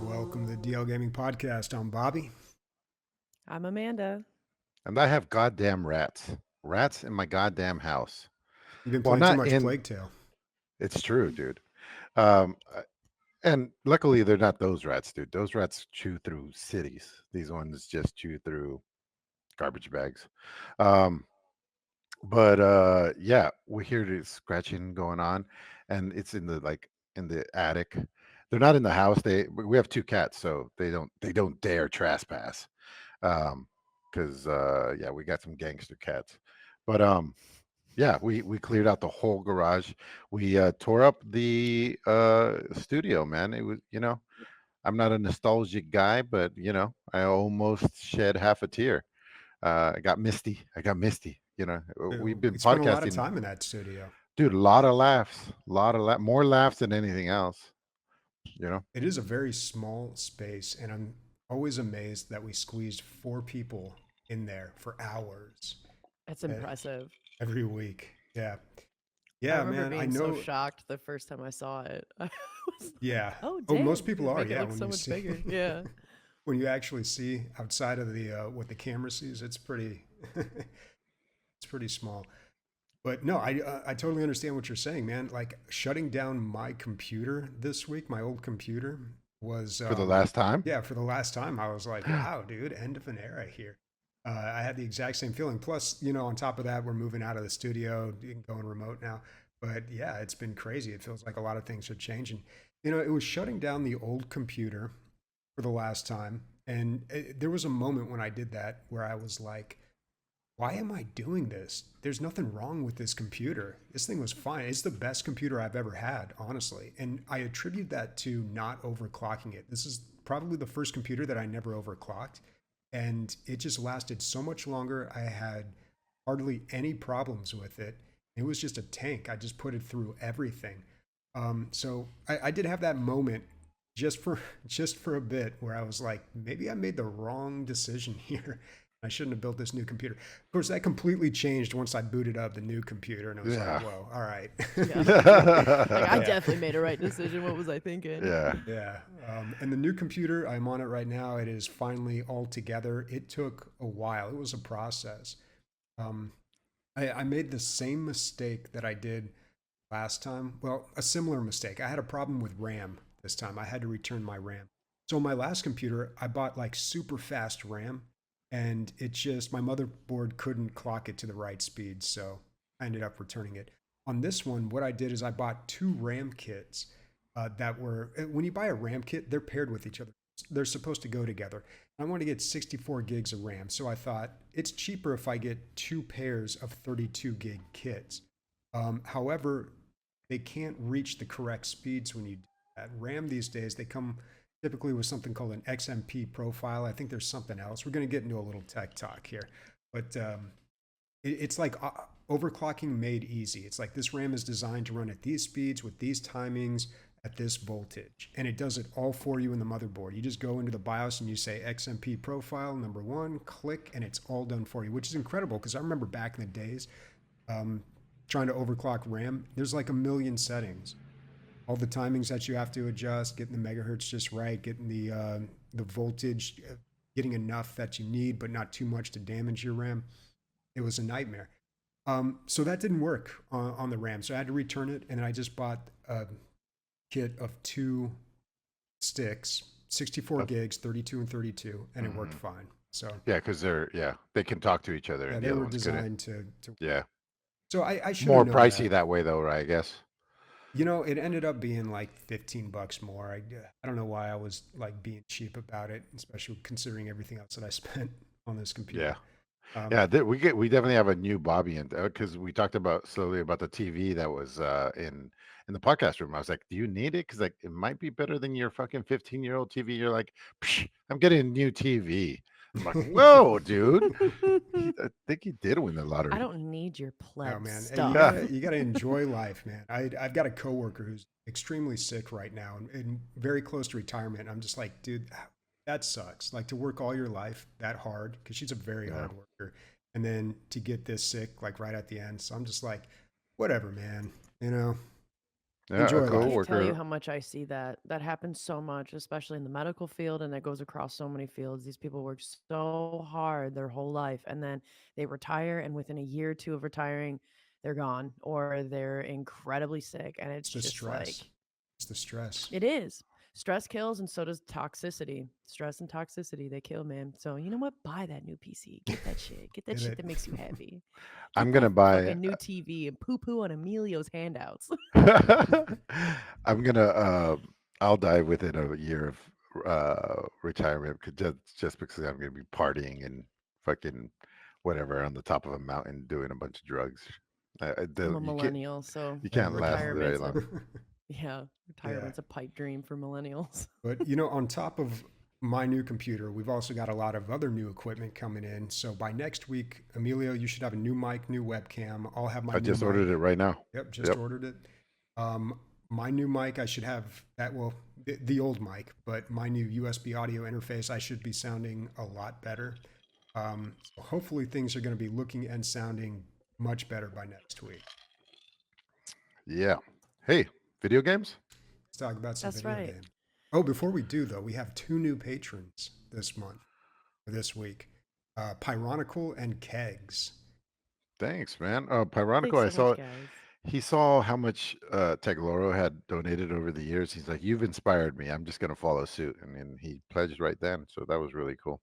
Welcome to the DL Gaming Podcast. I'm Bobby. I'm Amanda. And I have goddamn rats. Rats in my goddamn house. You've been Well, playing too not much in. Plague Tale. It's true, dude. Um, uh, and luckily, they're not those rats, dude. Those rats chew through cities. These ones just chew through garbage bags. Um, but yeah, we hear the scratching going on, and it's in the attic. They're not in the house. We have two cats, so they don't dare trespass. Um, because yeah, we got some gangster cats. But yeah, we cleared out the whole garage. We tore up the studio, man. It was, I'm not a nostalgic guy, but I almost shed half a tear. I got misty. We've been We spent a lot of podcasting, time in that studio. dude. A lot of laughs, more laughs than anything else. You know. It is a very small space, and I'm always amazed that we squeezed 4 people in there for hours That's uh, impressive. every week. Yeah. I Yeah, remember man. I being so know. shocked the first time I saw it. I was like, Yeah. oh, Oh, dang. most people They are. make it Yeah. look When so you much see, bigger. Yeah. when you actually see outside of the what the camera sees, it's pretty. It's pretty small. But no, I totally understand what you're saying, man. Like shutting down my computer this week, my old computer was For the last time. yeah, for the last time. I was like, wow, dude, end of an era here. I had the exact same feeling. Plus, on top of that, we're moving out of the studio, going remote now. But yeah, it's been crazy. It feels like a lot of things are changing. It was shutting down the old computer for the last time, and there was a moment when I did that where I was like, why am I doing this? There's nothing wrong with this computer. This thing was fine. It's the best computer I've ever had, honestly. And I attribute that to not overclocking it. This is probably the first computer that I never overclocked. And it just lasted so much longer. I had hardly any problems with it. It was just a tank. I just put it through everything. So I did have that moment just for just for a bit where I was like, maybe I made the wrong decision here. I shouldn't have built this new computer. Of course, that completely changed once I booted up the new computer, and it was Yeah. like, whoa, all right. Yeah. Like, I Yeah. definitely made a right decision. What was I thinking? Yeah. Yeah. And the new computer, I'm on it right now. It is finally all together. It took a while. It was a process. Um, I made the same mistake that I did last time. Well, a similar mistake. I had a problem with RAM this time. I had to return my RAM. So my last computer, I bought like super fast RAM, and it just my motherboard couldn't clock it to the right speed, so I ended up returning it. On this one, what I did is I bought 2 RAM kits that were when you buy a RAM kit, they're paired with each other. They're supposed to go together. I want to get 64 gigs of RAM, so I thought it's cheaper if I get 2 pairs of 32 gig kits. However, they can't reach the correct speeds when you do that. RAM these days, they come typically with something called an XMP profile. I think there's something else. We're going to get into a little tech talk here, but it's like overclocking made easy. It's like this RAM is designed to run at these speeds with these timings at this voltage, and it does it all for you in the motherboard. You just go into the BIOS and you say XMP profile number 1, click, and it's all done for you, which is incredible because I remember back in the days um, trying to overclock RAM. There's like a million settings, all the timings that you have to adjust, getting the megahertz just right, getting the voltage, getting enough that you need but not too much to damage your RAM. It was a nightmare. So that didn't work on the RAM, so I had to return it, and I just bought a kit of 2 sticks, 64 Uh, gigs, 32 and 32, and it worked mhm. fine. So Yeah, because they can talk to each other, yeah, and they the other were one's good. designed to. Yeah, So I should have more known pricey that. that way, though, right? I guess. It ended up being like $15 more. I don't know why I was like being cheap about it, especially considering everything else that I spent on this Yeah, computer. Um, yeah. We definitely have a new Bobby, and because we talked about slowly about the TV that was in the podcast room. I was like, "Do you need it? Because like it might be better than your fucking 15-year-old TV." You're like, "Psh, I'm getting a new TV." I'm like, "Whoa, dude! I think he did win the I lottery." don't need your Oh pleb man, you stuff. gotta you gotta enjoy life, man. I've got a coworker who's extremely sick right now and very close to retirement. I'm just like, dude, that sucks. Like to work all your life that hard because she's a very Yeah. hard worker, and then to get this sick like right at the end. So I'm just like, whatever, man. You know, Yeah, a Enjoy I life. can't tell you coworker. how much I see that. That happens so much, especially in the medical field, and that goes across so many fields. These people work so hard their whole life, and then they retire, and within a year or two of retiring, they're gone or they're incredibly sick. And it's It's the just stress. like, It's the stress. it is. Stress kills, and so does toxicity. Stress and toxicity, they kill, man. So, you know what? Buy that new PC. Get that shit. Get that Get shit it? that makes you happy. I'm Get gonna that buy. fucking new TV and poo poo on Emilio's handouts. I'm gonna. I'll die within a year of retirement, just because I'm gonna be partying and fucking whatever on the top of a mountain doing a bunch of drugs. I'm a You can't. millennial, so You There can't you last go. very retirement's a long. yeah, Yeah. retirement's a pipe dream for millennials. But on top of my new computer, we've also got a lot of other new equipment coming in. So by next week, Emilio, you should have a new mic, new webcam. I'll have my I new just ordered mic. it right now. Yep, just Yep. ordered it. My new mic, I should have that. Well, the old mic, but my new USB audio interface, I should be sounding a lot better. So hopefully things are going to be looking and sounding much better by next week. Yeah. Hey, video games? Let's talk about some That's video right. games. Oh, before we do though, we have two new patrons this month, or this week. Pyronical and Kegs. Thanks, man. Pyronical, Thanks I so much, saw guys. he saw how much Tegloro had donated over the years. He's like, "You've inspired me. I'm just gonna follow suit," and then he pledged right then. So that was really cool.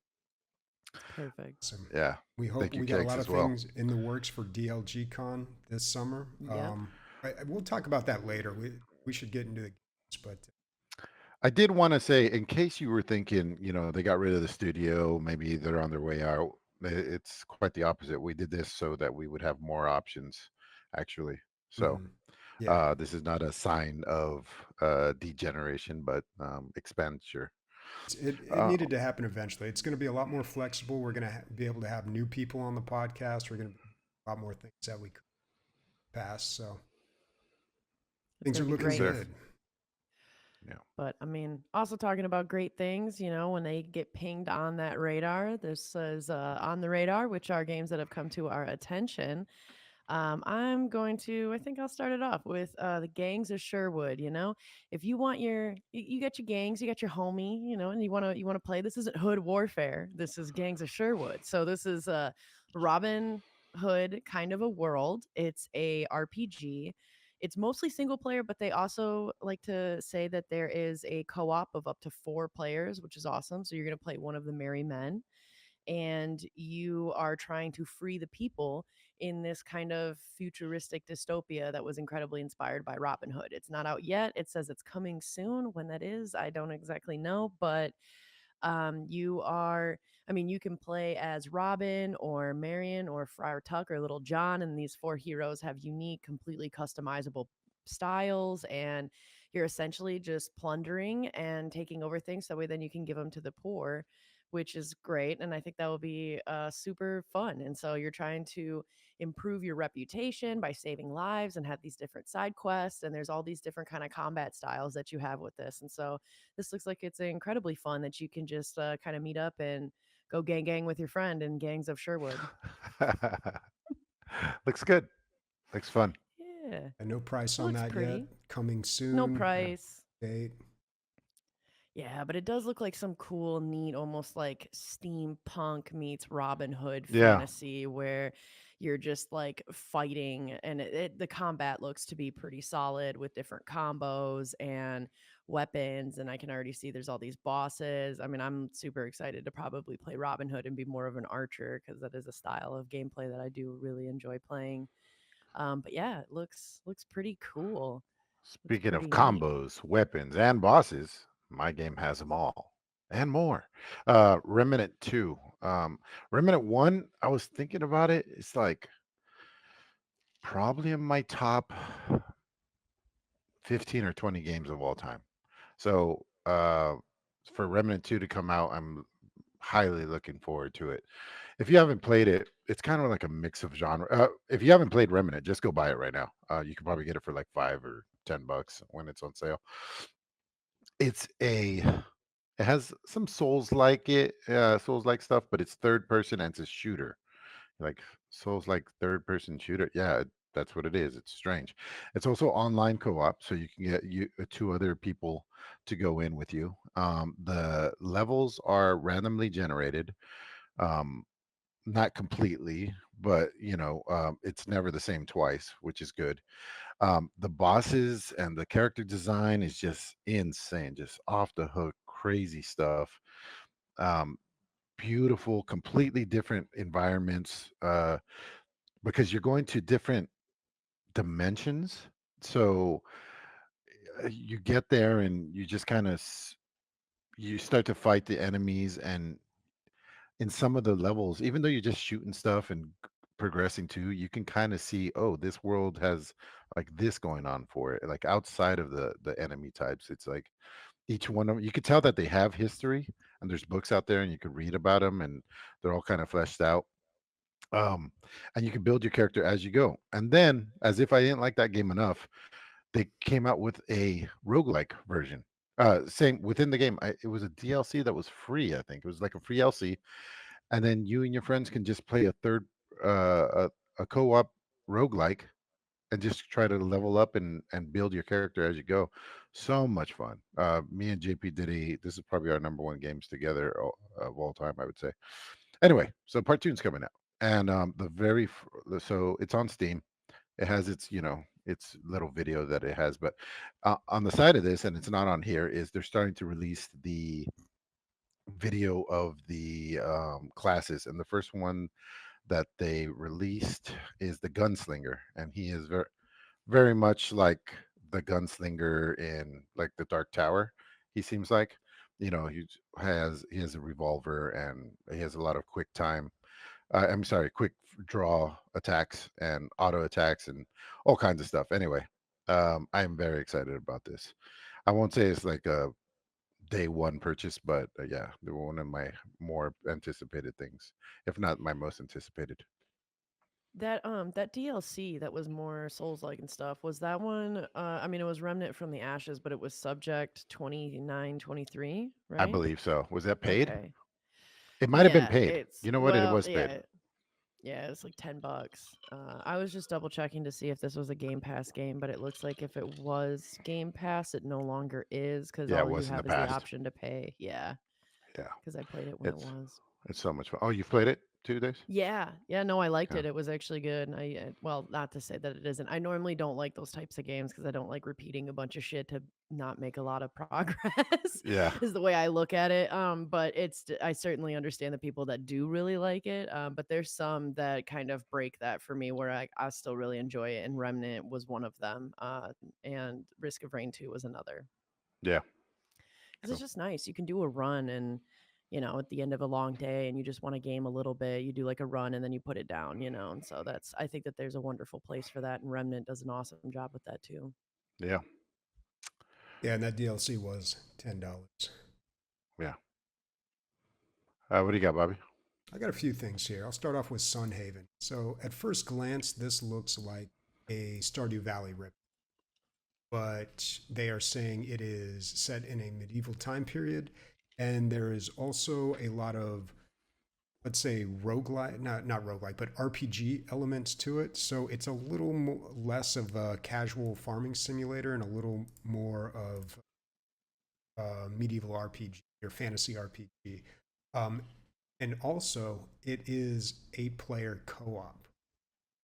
It's perfect. So Yeah. we hope Thank you, we got a Kegs, lot as of well. things in the works for DLG Con this summer. Yep. We'll talk about that later. We should get into the games, but I did want to say, in case you were thinking, they got rid of the studio, maybe they're on their way out. It's quite the opposite. We did this so that we would have more options, actually. So mhm. Yeah, this is not a sign of degeneration, but expenditure. it Uh, needed to happen eventually. It's going to be a lot more flexible. We're going to be able to have new people on the podcast. We're going to a lot more things that we could pass. So It's things are going to be yes, looking great. sir. good. Yeah. But I mean, also talking about great things, when they get pinged on that radar, this is on the radar, which are games that have come to our attention. I think I'll start it off with the gangs of Sherwood. If you want you got your gangs, you got your homie, and you want to play. This isn't Hood Warfare. This is Gangs of Sherwood. So this is Robin Hood kind of a world. It's a RPG. It's mostly single player, but they also like to say that there is a co-op of up to 4 players, which is awesome. So you're going to play one of the merry men, and you are trying to free the people in this kind of futuristic dystopia that was incredibly inspired by Robin Hood. It's not out yet. It says it's coming soon. When that is, I don't exactly know, but you are, I mean, you can play as Robin or Marion or Friar Tuck or Little John, and these 4 heroes have unique, completely customizable styles, and you're essentially just plundering and taking over things. That way, then you can give them to the poor, which is great. And I think that will be super fun. And so you're trying to improve your reputation by saving lives and have these different side quests. And there's all these different kind of combat styles that you have with this. And so this looks like it's incredibly fun that you can just kind of meet up and go gang with your friend in Gangs of Sherwood. Looks good. Looks fun. Yeah, And no price it on looks that yet. pretty. Coming No soon. Yeah. price. Date. Yeah, but it does look like some cool, neat, almost like steampunk meets Robin Hood Yeah. fantasy where you're just like fighting, and the combat looks to be pretty solid with different combos and weapons. And I can already see there's all these bosses. I mean, I'm super excited to probably play Robin Hood and be more of an archer because that is a style of gameplay that I do really enjoy playing. But yeah, it looks pretty cool. Looks Speaking of pretty neat. combos, weapons, and bosses, my game has them all and more. Remnant 2. Remnant 1, I was thinking about it. It's like probably in my top 15 or 20 games of all time. So for Remnant 2 to come out, I'm highly looking forward to it. If you haven't played it, it's kind of like a mix of genre. If you haven't played Remnant, just go buy it right now. You can probably get it for like $5 or $10 when it's on sale. It's a It has some Souls like stuff, but it's third person and it's a shooter. Like Souls like third person shooter. Yeah, That's what it is. It's strange. It's also online co-op, so you can get two other people to go in with you. The levels are randomly generated, um, not completely, but it's never the same twice, which is good. The bosses and the character design is just insane, just off the hook, crazy stuff. Um, Beautiful, completely different environments, because you're going to different dimensions. So you get there and you just kind of you start to fight the enemies, and in some of the levels, even though you're just shooting stuff and progressing too, you can kind of see, oh, this world has like this going on for it, like outside of the enemy types. It's like each one of them, you could tell that they have history, and there's books out there and you could read about them, and they're all kind of fleshed out. um and you can build your character as you go. And then, as if I didn't like that game enough, they came out with a roguelike version. Same within the game. It was a DLC that was free. I think it was like a free LC, and then you and your friends can just play a third, a co-op roguelike, and just try to level up and build your character as you go. So much fun. Me and JP did a. This is probably our number one games together of all time, I would say. Anyway, so part two is coming out, and so it's on Steam. It has its little video that it has, but on the side of this, and it's not on here, is they're starting to release the video of the classes, and the first one that they released is the gunslinger, and he is very much like the gunslinger in like the Dark Tower. He seems like, he has a revolver, and he has a lot of quick time. I'm sorry, quick draw attacks and auto attacks and all kinds of stuff. Anyway, I am very excited about this. I won't say it's like a day one purchase, but yeah, they were one of my more anticipated things, if not my most anticipated. That DLC that was more Souls-like and stuff, was that one, I mean, it was Remnant from the Ashes, but it was Subject 2923, I right? believe so. Was that paid? Okay. It might have been Yeah, paid. it's You know what? It well, was paid. yeah, it's like $10. I was just double checking to see if this was a Game Pass game, but it looks like if it was Game Pass, it no longer is because Yeah, it all you was in the have is the past. option to pay. Yeah, Yeah, because I played it when it it's was. it's so much fun. Oh, you've played it 2 days? Yeah, yeah, no, I liked Yeah, it. It was actually good. And well, not to say that it isn't. I normally don't like those types of games because I don't like repeating a bunch of shit to not make a lot of progress. yeah, Is the way I look at it. But I certainly understand the people that do really like it. But there's some that kind of break that for me where I still really enjoy it. And Remnant was one of them. And Risk of Rain 2 was another. yeah. Because it's So just nice. You can do a run and, at the end of a long day and you just want to game a little bit, you do like a run and then you put it down, and so I think that there's a wonderful place for that. And Remnant does an awesome job with that too. yeah, Yeah, and that DLC was $10. yeah. What do you got, Bobby? I got a few things here. I'll start off with Sunhaven. So at first glance, this looks like a Stardew Valley rip, but they are saying it is set in a medieval time period, and there is also a lot of, let's say, roguelike, not roguelike, but RPG elements to it. So it's a little less of a casual farming simulator and a little more of medieval RPG or fantasy RPG. Um, and also, it is 8-player co-op,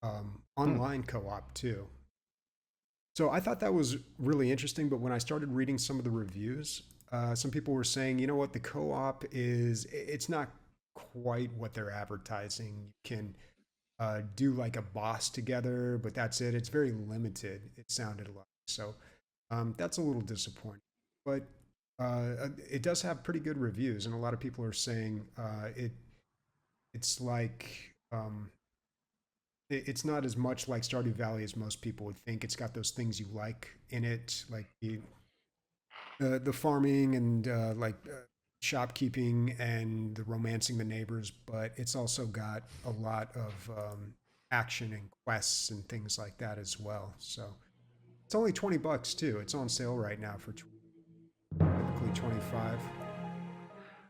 Hmm. online co-op too. So I thought that was really interesting. But when I started reading some of the reviews, some people were saying, you know what, the co-op it's not quite what they're advertising. You can do like a boss together, but that's it. It's very limited. It sounded like so. That's a little disappointing, but it does have pretty good reviews, and a lot of people are saying it's like it's not as much like Stardew Valley as most people would think. It's got those things you like in it, like the farming and shopkeeping and the romancing the neighbors, but it's also got a lot of action and quests and things like that as well. So it's only $20 too. It's on sale right now for typically 25.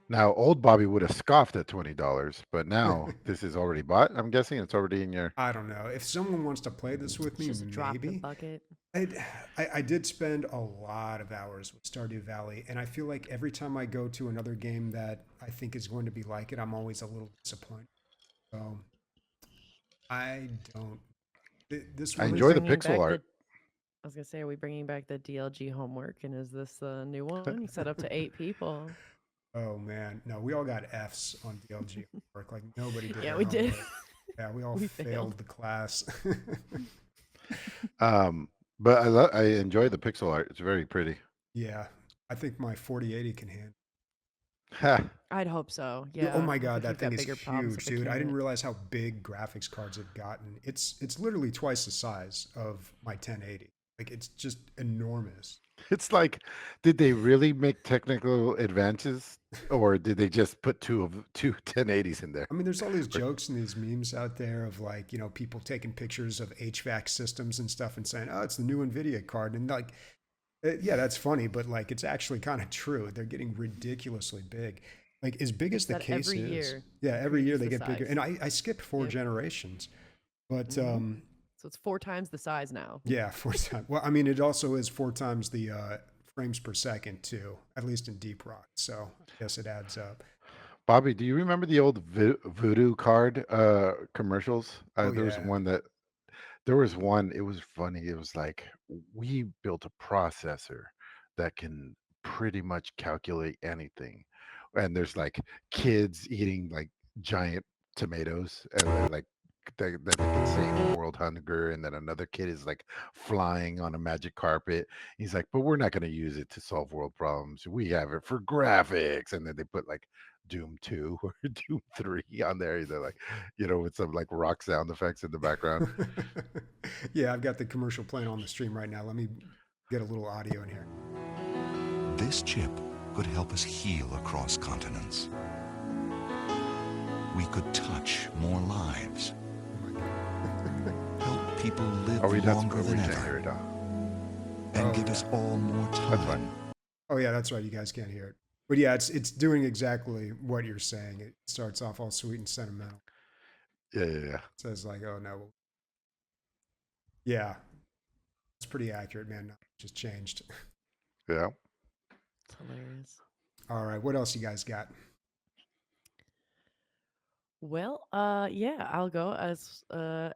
Now, old Bobby would have scoffed at $20, but now this is already bought. I'm guessing it's already in your. I don't know. If someone wants to play this with It's me, just a drop in the maybe. bucket. I, I did spend a lot of hours with Stardew Valley, and I feel like every time I go to another game that I think is going to be like it, I'm always a little disappointed. So I don't. This I Are one we enjoy is. the bringing pixel back the? art. I was gonna say, are we bringing back the DLG homework? And is this the new one? You set up to 8 people. Oh man, no, we all got Fs on DLG homework. Like nobody did Yeah, their we did. homework. Yeah, we all We failed. failed the class. Um, but I enjoy the pixel art. It's very pretty. Yeah, I think my 4080 can handle. Ha. I'd hope so. Oh Yeah, my I god, think that you've thing got is bigger problems huge, if it dude. I didn't can't. realize how big graphics cards have gotten. It's literally twice the size of my 1080. Like it's just enormous. It's like, did they really make technical advances, or did they just put two 1080s in there? I mean, there's all these Or- jokes and these memes out there of like, people taking pictures of HVAC systems and stuff and saying, "Oh, it's the new Nvidia card." And like, yeah, that's funny, but like it's actually kind of true. They're getting ridiculously big. Like as big as It's the that case every is. year Yeah, every year increase they the get bigger. size. And I skipped four Yep. generations. But hmm So it's 4 times the size now. yeah, 4 times. Well, I mean, it also is 4 times the frames per second too, at least in Deep Rock. So I guess it adds up. Bobby, do you remember the old Voodoo card commercials? Oh There was yeah. one that there was one. It was funny. It was like, we built a processor that can pretty much calculate anything, and there's like kids eating like giant tomatoes, and they're like that they can save world hunger, and then another kid is like flying on a magic carpet. He's like, but we're not going to use it to solve world problems. We have it for graphics, and then they put like Doom 2 or Doom 3 on there. They're like, with some like rock sound effects in the background. Yeah, I've got the commercial playing on the stream right now. Let me get a little audio in here. This chip could help us heal across continents. We could touch more lives, Oh my god. help people live Are we not? longer Are we than can't hear ever, it? and Oh, give us yeah. all more That's fine. time. Oh yeah, that's right. You guys can't hear it. But yeah, it's doing exactly what you're saying. It starts off all sweet and sentimental. Yeah, yeah, It says like, "Oh no." Yeah, it's pretty accurate, man. No, it just changed. yeah. It's hilarious. All right, what else you guys got? Well, yeah, I'll go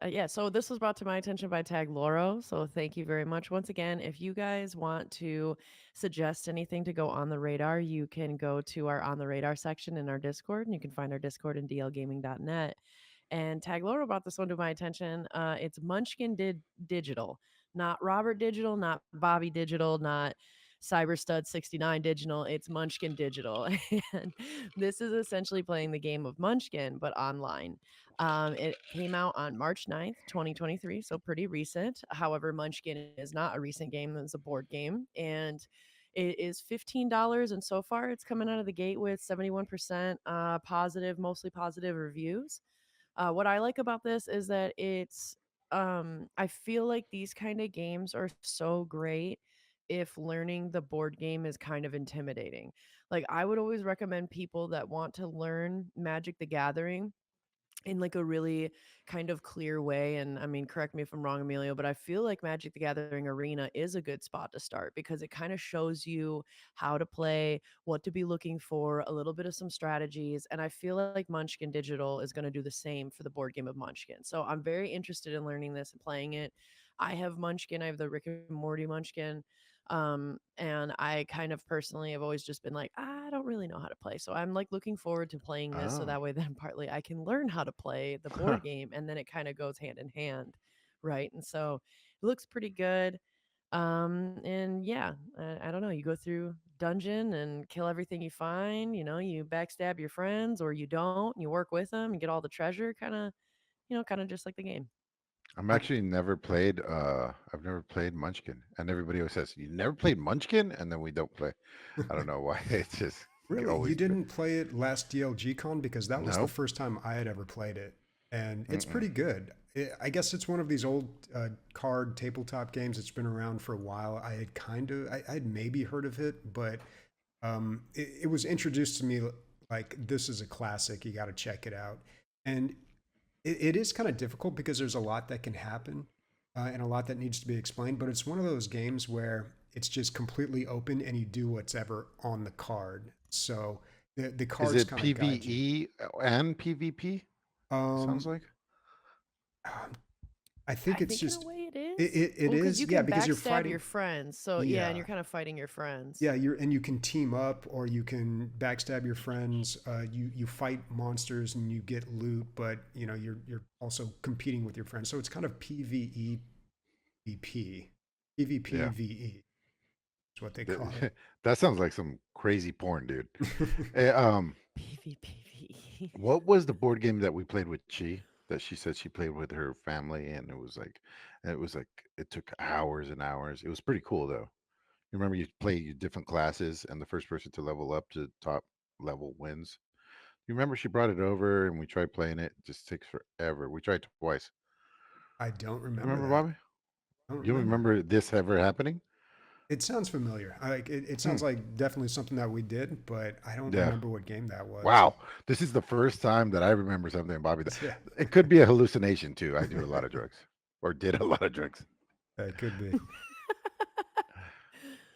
yeah. So this was brought to my attention by Tag Loro. So thank you very much once again. If you guys want to suggest anything to go on the radar, you can go to our on the radar section in our Discord, and you can find our Discord in dlgaming.net. And Tag Loro brought this one to my attention. It's Munchkin did digital, not Robert Digital, not Bobby Digital, not Cyberstud 69 digital. It's Munchkin digital. And this is essentially playing the game of Munchkin, but online. It came out on March 9th, 2023, so pretty recent. However, Munchkin is not a recent game, it's a board game. And it is $15. And so far, it's coming out of the gate with 71% positive, mostly positive reviews. What I like about this is that I feel like these kind of games are so great if learning the board game is kind of intimidating. Like I would always recommend people that want to learn Magic the Gathering in like a really kind of clear way. And I mean, correct me if I'm wrong, Emilio, but I feel like Magic the Gathering Arena is a good spot to start because it kind of shows you how to play, what to be looking for, a little bit of some strategies. And I feel like Munchkin Digital is going to do the same for the board game of Munchkin. So I'm very interested in learning this and playing it. I have Munchkin, I have the Rick and Morty Munchkin. And I kind of personally have always just been like, I don't really know how to play. So I'm like looking forward to playing this so Oh. that way then partly I can learn how to play the board game and then it kind of goes hand in hand. Right. And so it looks pretty good. And yeah, I don't know. You go through dungeon and kill everything you find, you backstab your friends or you don't, you work with them, you get all the treasure, kind of just like the game. I'm I, actually never played. I've never played Munchkin, and everybody always says, "You never played Munchkin," and then we don't play. I don't know why. It's just really, you always. didn't play it last DLG Con because that was the Nope. first time I had ever played it, and it's Mm-mm. pretty good. I guess it's one of these old card tabletop games. It's been around for a while. I had maybe heard of it, but it was introduced to me Like, this is a classic. You got to check it out. And it is kind of difficult because there's a lot that can happen and a lot that needs to be explained. But it's one of those games where it's just completely open and you do what's ever on the card. So the Is cards it kind of guide you. PvE and PvP? Sounds Um, like. um, I think I it's think in a just way it is. it Well, because is, you yeah, can because you're backstab fighting. your friends. So yeah, and Yeah, you're kind of fighting your friends. yeah, you can team up or you can backstab your friends. You fight monsters and you get loot, but you know you're also competing with your friends. So it's kind of PvE VP, Yeah. PvPVE is what they call it. That sounds like some crazy porn, dude. Eh, PvPvE. what was the board game that we played with Chi that she said she played with her family and it was like it took hours and hours. It was pretty cool though. You remember you play your different classes and the first person to level up to top level wins. You remember she brought it over and we tried playing it. It just takes forever. We tried twice. I don't remember Remember, that. Bobby? I don't You don't remember. remember this ever happening? It sounds familiar. It Hmm. sounds like definitely something that we did, but I don't Yeah. remember what game that was. Wow. This is the first time that I remember something, Bobby. Yeah, It could be a hallucination too. I do a lot of drugs or did a lot of drugs. it could be.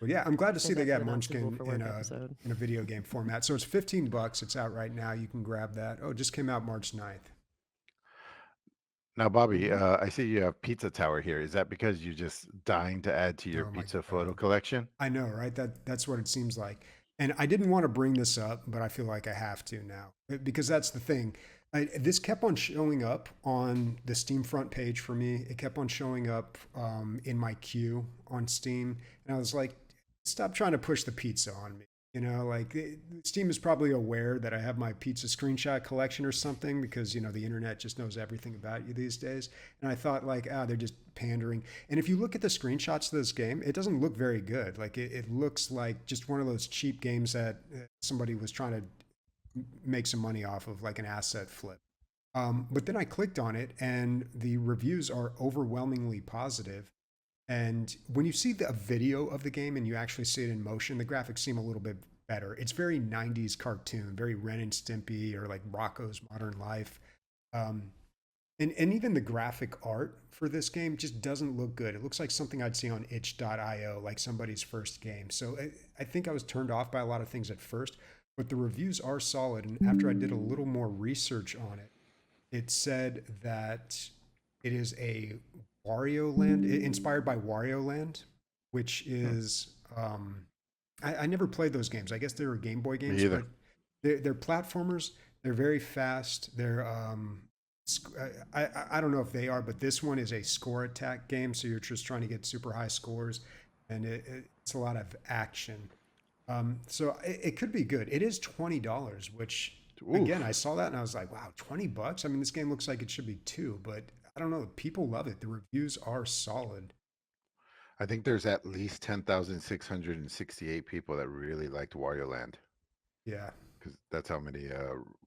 But yeah, I'm glad to see Save they that for got the not suitable Munchkin for in work a episode. video game format. So it's $15. It's out right now. You can grab that. Oh, it just came out March 9th. Now, Bobby, Mhm. I see you have Pizza Tower here. Is that because you're just dying to add to your Oh my pizza photo God. collection? I know, right? That's what it seems like. And I didn't want to bring this up, but I feel like I have to now because that's the thing. This kept on showing up on the Steam front page for me. It kept on showing up in my queue on Steam, and I was like, "Stop trying to push the pizza on me." You know, like Steam is probably aware that I have my pizza screenshot collection or something because you know the internet just knows everything about you these days. And I thought like, they're just pandering. And if you look at the screenshots of this game, it doesn't look very good. Like it looks like just one of those cheap games that somebody was trying to make some money off of, like an asset flip. But then I clicked on it, and the reviews are overwhelmingly positive. And when you see the video of the game and you actually see it in motion, the graphics seem a little bit better. It's very 90s cartoon, very Ren and Stimpy or like Rocco's Modern Life. Um, and even the graphic art for this game just doesn't look good. It looks like something I'd see on itch.io, like somebody's first game. So I think I was turned off by a lot of things at first, but the reviews are solid. And after I did a little more research on it, it said that it is a Wario Land, inspired by Wario Land, which Hmm. is I never played those games. I guess they were Game Boy Me games, either. but they're platformers. They're very fast. They're I don't know if they are, but this one is a score attack game, so you're just trying to get super high scores, and it's a lot of action. So it could be good. It is $20, which again I Oof. saw that and I was like, wow, $20. I mean, this game looks like it should be two, but I don't know. People love it. The reviews are solid. I think there's at least 10,668 people that really liked Wario Land Yeah. because that's how many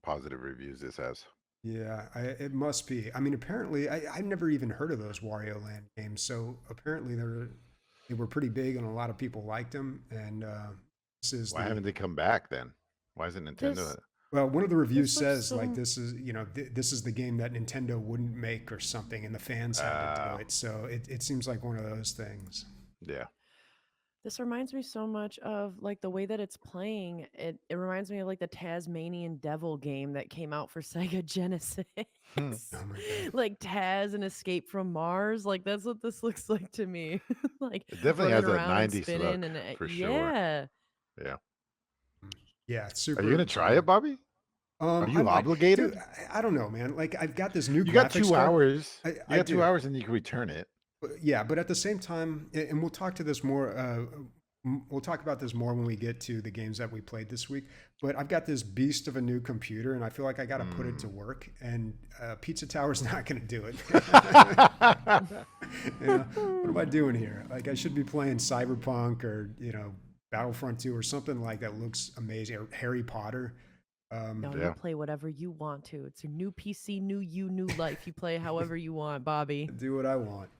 positive reviews this has. Yeah, it must be. I mean, apparently, I've never even heard of those Wario Land games. So apparently, they were pretty big, and a lot of people liked them. And this is Why the haven't they come back then? Why isn't This Nintendo? well, one of the reviews this looks says like so. this is this is the game that Nintendo wouldn't make or something, and the fans had to do Uh, it. So it seems like one of those things. yeah. This reminds me so much of like the way that it's playing. It reminds me of like the Tasmanian Devil game that came out for Sega Genesis. Hmm. Oh my god. Like Taz and Escape from Mars. Like that's what this looks like to me. Like It definitely running has that around and 90s spinning look and for sure. yeah. Yeah. Yeah, it's Are you gonna super try it, solid. Bobby? Are you Dude, obligated? I don't know, man. Like I've got this new You got graphics two card. hours. You I got two do. hours and you can return it. Yeah, but at the same time, and we'll talk to this more. We'll talk about this more when we get to the games that we played this week. But I've got this beast of a new computer, and I feel like I got to put it to Mm. work. And Pizza Tower's not going to do it. What am I doing here? Like I should be playing Cyberpunk or Battlefront 2 or something like that looks amazing, or Harry Potter. No, you Yeah. play whatever you want to. It's a new PC, new you, new life. You play however you want, Bobby. Do what I want.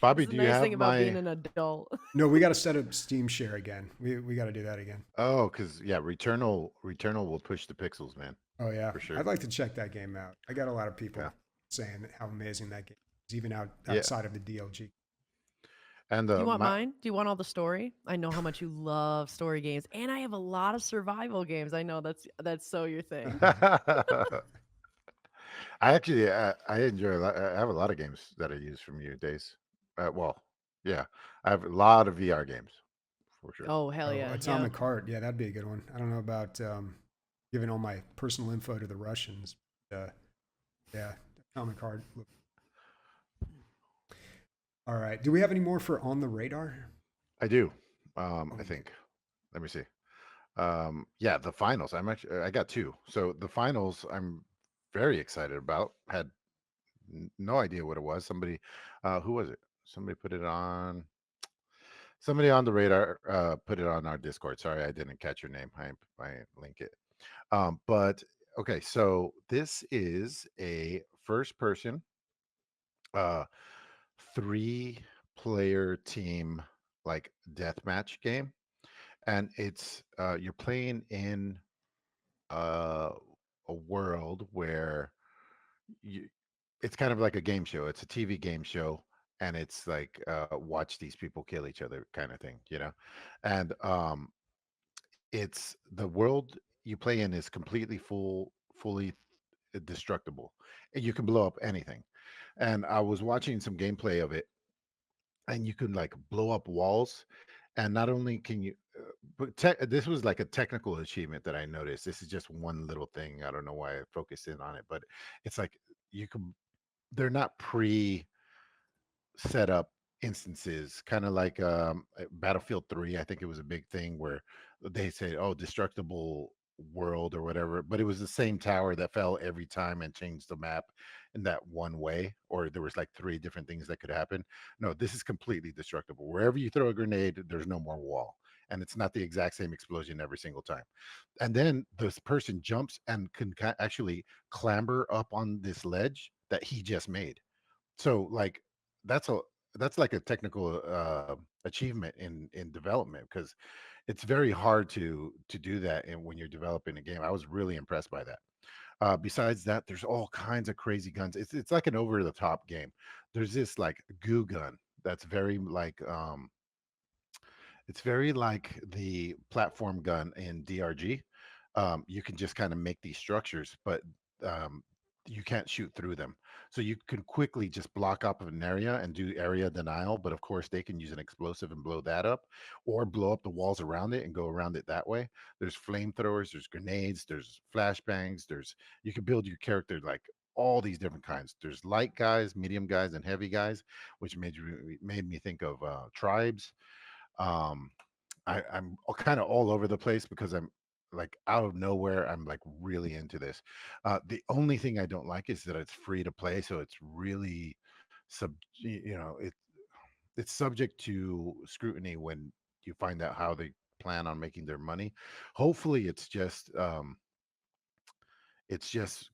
Bobby, It's the do you nice thing have about being my? an adult. No, we got to set up Steam Share again. We got to do that again. Oh, because yeah, Returnal will push the pixels, man, Oh yeah, for sure. I'd like to check that game out. I got a lot of Yeah, people saying how amazing that game is, even yeah, outside of the DLG. and Do you want my mine? Do you want all the story? I know how much you love story games, and I have a lot of survival games. I know that's so your thing. I actually I enjoy a lot. I have a lot of games that I use from you days. Well, yeah, I have a lot of VR games for sure. Oh hell Oh, yeah, yeah. Atomic Heart, yeah, that'd be a good one. I don't know about giving all my personal info to the Russians. Yeah, Atomic Heart. All right. Do we have any more for on the radar? I do. Oh, I we do. think. Let me see. Yeah, the finals. I'm actually. I got two. So the finals, I'm very excited about. Had no idea what it was. Somebody, who was it? Somebody put it on. Somebody on the radar put it on our Discord. Sorry, I didn't catch your name. I link it. But okay, so this is a first person, uh, 3-player team like deathmatch game, and it's you're playing in uh, a world where you, it's kind of like a game show. It's a TV game show, and it's like watch these people kill each other kind of thing, you know. And it's the world you play in is completely fully destructible. And you can blow up anything. And I was watching some gameplay of it, and you can like blow up walls. And not only can you, this was like a technical achievement that I noticed. This is just one little thing. I don't know why I focused in on it, but it's like you can. They're not pre set up instances, kind of like Battlefield 3. I think it was a big thing where they say, "Oh, destructible world" or whatever, but it was the same tower that fell every time and changed the map in that one way, or there was like three different things that could happen. No, this is completely destructible. Wherever you throw a grenade, there's no more wall. And it's not the exact same explosion every single time. And then this person jumps and can actually clamber up on this ledge that he just made. So like that's a that's like a technical achievement in development, because it's very hard to do that and when you're developing a game. I was really impressed by that. Besides that, there's all kinds of crazy guns. It's like an over the top game. There's this like goo gun that's very like it's very like the platform gun in DRG. You can just kind of make these structures, but um, you can't shoot through them. So you can quickly just block up an area and do area denial. But of course, they can use an explosive and blow that up, or blow up the walls around it and go around it that way. There's flamethrowers, there's grenades, there's flashbangs. There's you can build your character like all these different kinds. There's light guys, medium guys, and heavy guys, which made me think of tribes. um I'm kind of all over the place because I'm like out of nowhere. I'm like really into this. The only thing I don't like is that it's free to play, so it's really it's subject to scrutiny when you find out how they plan on making their money. Hopefully, it's just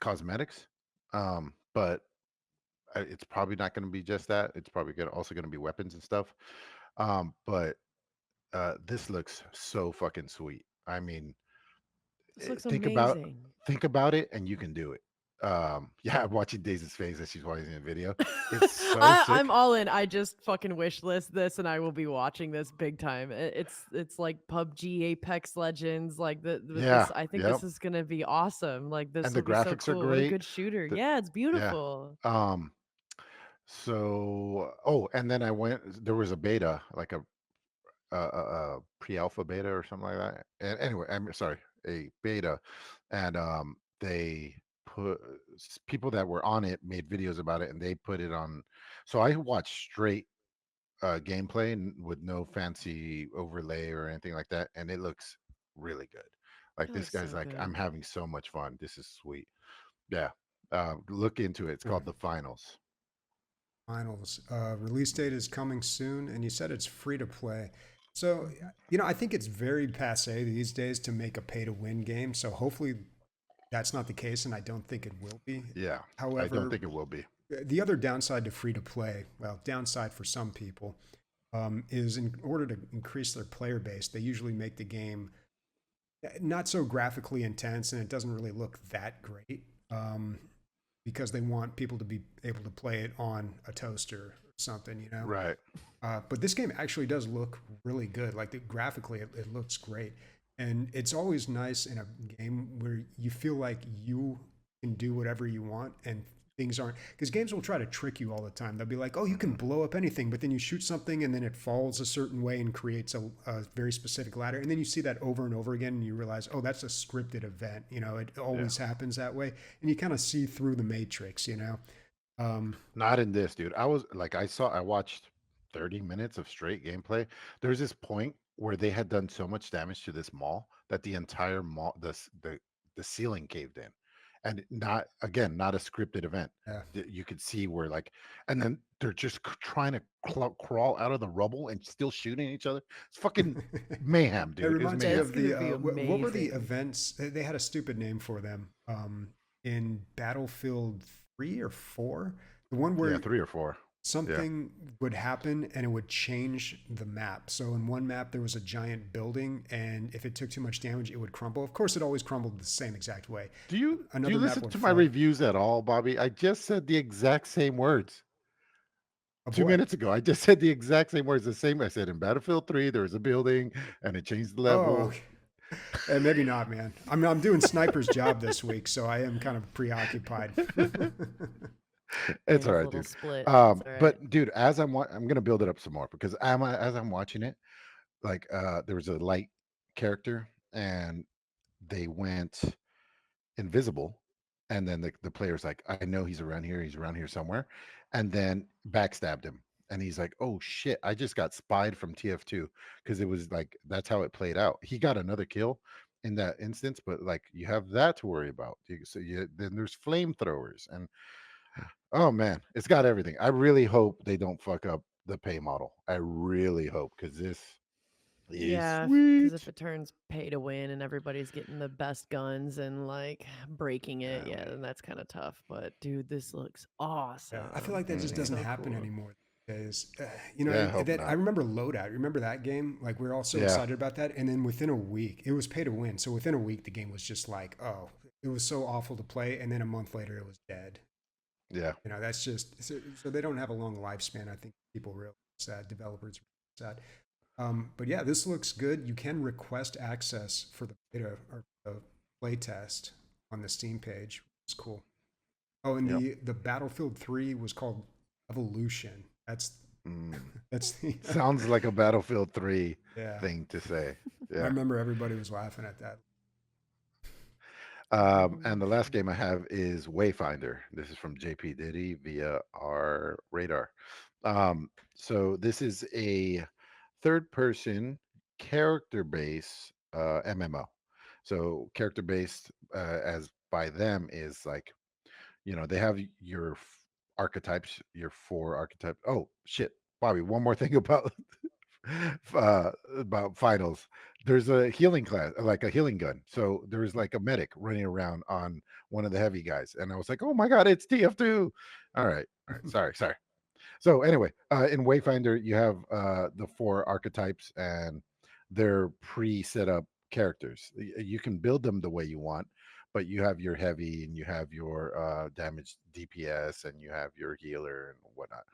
cosmetics, but it's probably not going to be just that. It's probably also going to be weapons and stuff. But this looks so fucking sweet. I mean, This looks think about amazing. it, and you can do it. Yeah, I'm watching Daisy's face as she's watching the video. It's so I'm sick. all in. I just fucking wish list this, and I will be watching this big time. It's like PUBG, Apex Legends, like with Yeah, this. I think yep. this is gonna be awesome. Like And this the will be so graphics are cool. What a great. good shooter. The, Yeah, it's yeah. beautiful. So, oh, and then I went. There was a beta, like a pre-alpha beta or something like that. And anyway, I'm sorry, a beta, and they put people that were on it made videos about it, and they put it on. So I watched straight gameplay with no fancy overlay or anything like that, and it looks really good. Like It this looks guy's so like, I'm good. having so much fun. This is sweet. Yeah, look into it. It's Hmm. called The Finals. Finals. Release date is coming soon, and you said it's free to play. So, I think it's very passe these days to make a pay to win game. So, hopefully, that's not the case, and I don't think it will be. Yeah, I don't However, think it will be. the other downside to free to play, well, downside for some people, is in order to increase their player base, they usually make the game not so graphically intense and it doesn't really look that great because they want people to be able to play it on a toaster or something, you know? Right. But this game actually does look really good. Like graphically, it looks great. And it's always nice in a game where you feel like you can do whatever you want and things aren't, because games will try to trick you all the time. They'll be like, oh, you can Mhm. blow up anything, but then you shoot something and then it falls a certain way and creates a very specific ladder. And then you see that over and over again and you realize, oh, that's a scripted event. You know, it Yeah. always happens that way. And you kind of see through the matrix, you know? Um, Not in this, dude. I watched 30 minutes of straight gameplay. There's this point where they had done so much damage to this mall that the entire mall, the ceiling caved in. And not, again, not a scripted event. yeah. You could see where like, and then they're just trying to crawl out of the rubble and still shooting each other. It's fucking mayhem, It dude. It's reminds me That's mayhem. of the gonna be what were the amazing. events? They had a stupid name for them. In Battlefield 3 or 4, the one Yeah, where 3 or 4. Yeah. something would happen and it would change the map. So in one map there was a giant building, and if it took too much damage, it would crumble. Of course, it always crumbled the same exact way. Do you Another map listen would to my fall. reviews at all, Bobby? I just said the exact same words. Of Two what? minutes ago, I just said the exact same words. The same. I said in Battlefield 3, there was a building and it changed the Oh, level. okay. Maybe not, man. I'm doing sniper's job this week, so I am kind of preoccupied. It's Yeah, all his right, little dude. split. It's all right. But dude, I'm gonna build it up some more because as I'm watching it, like there was a light character and they went invisible, and then the player's like, I know he's around here somewhere, and then backstabbed him, and he's like, oh shit, I just got spied from TF2, because it was like that's how it played out. He got another kill in that instance, but like you have that to worry about. Then there's flamethrowers, and oh man, it's got everything. I really hope they don't fuck up the pay model. I really hope, because this is Yeah, because if sweet. it turns pay to win and everybody's getting the best guns and like breaking it, Yeah. yeah, then that's kind of tough. But dude, this looks Yeah, I feel like awesome. that just Looks Mhm. doesn't so happen cool. anymore these days. You know, Yeah, I hope that I not. remember Loadout. Remember that game? Like we were all so Yeah. excited about that, and then within a week, it was pay to win. So within a week, the game was just like, oh, it was so awful to play, and then a month later, it was dead. Yeah. You know, that's just so they don't have a long lifespan. I think people realize that, developers realize that. But yeah, this looks good. You can request access for the beta or the play test on the Steam page. It's cool. Oh, and Yep. the Battlefield 3 was called Evolution. Mm. That's the Sounds like a Battlefield 3 yeah. thing to say. I Yeah. remember everybody was laughing at that. And the last Evolution. game I have is Wayfinder. This is from JP Diddy via our radar. So this is a third person character based MMO. So character based, as by them, is like, they have your archetypes, your 4 archetypes. Oh shit, Bobby, one more thing about finals. There's a healing class, like a healing gun. So there's like a medic running around on one of the heavy guys, and I was like, oh my god, it's TF2. All right, sorry. So anyway, in Wayfinder, you have the 4 archetypes, and they're pre-set up characters. You can build them the way you want, but you have your heavy, and you have your damage DPS, and you have your healer and whatnot.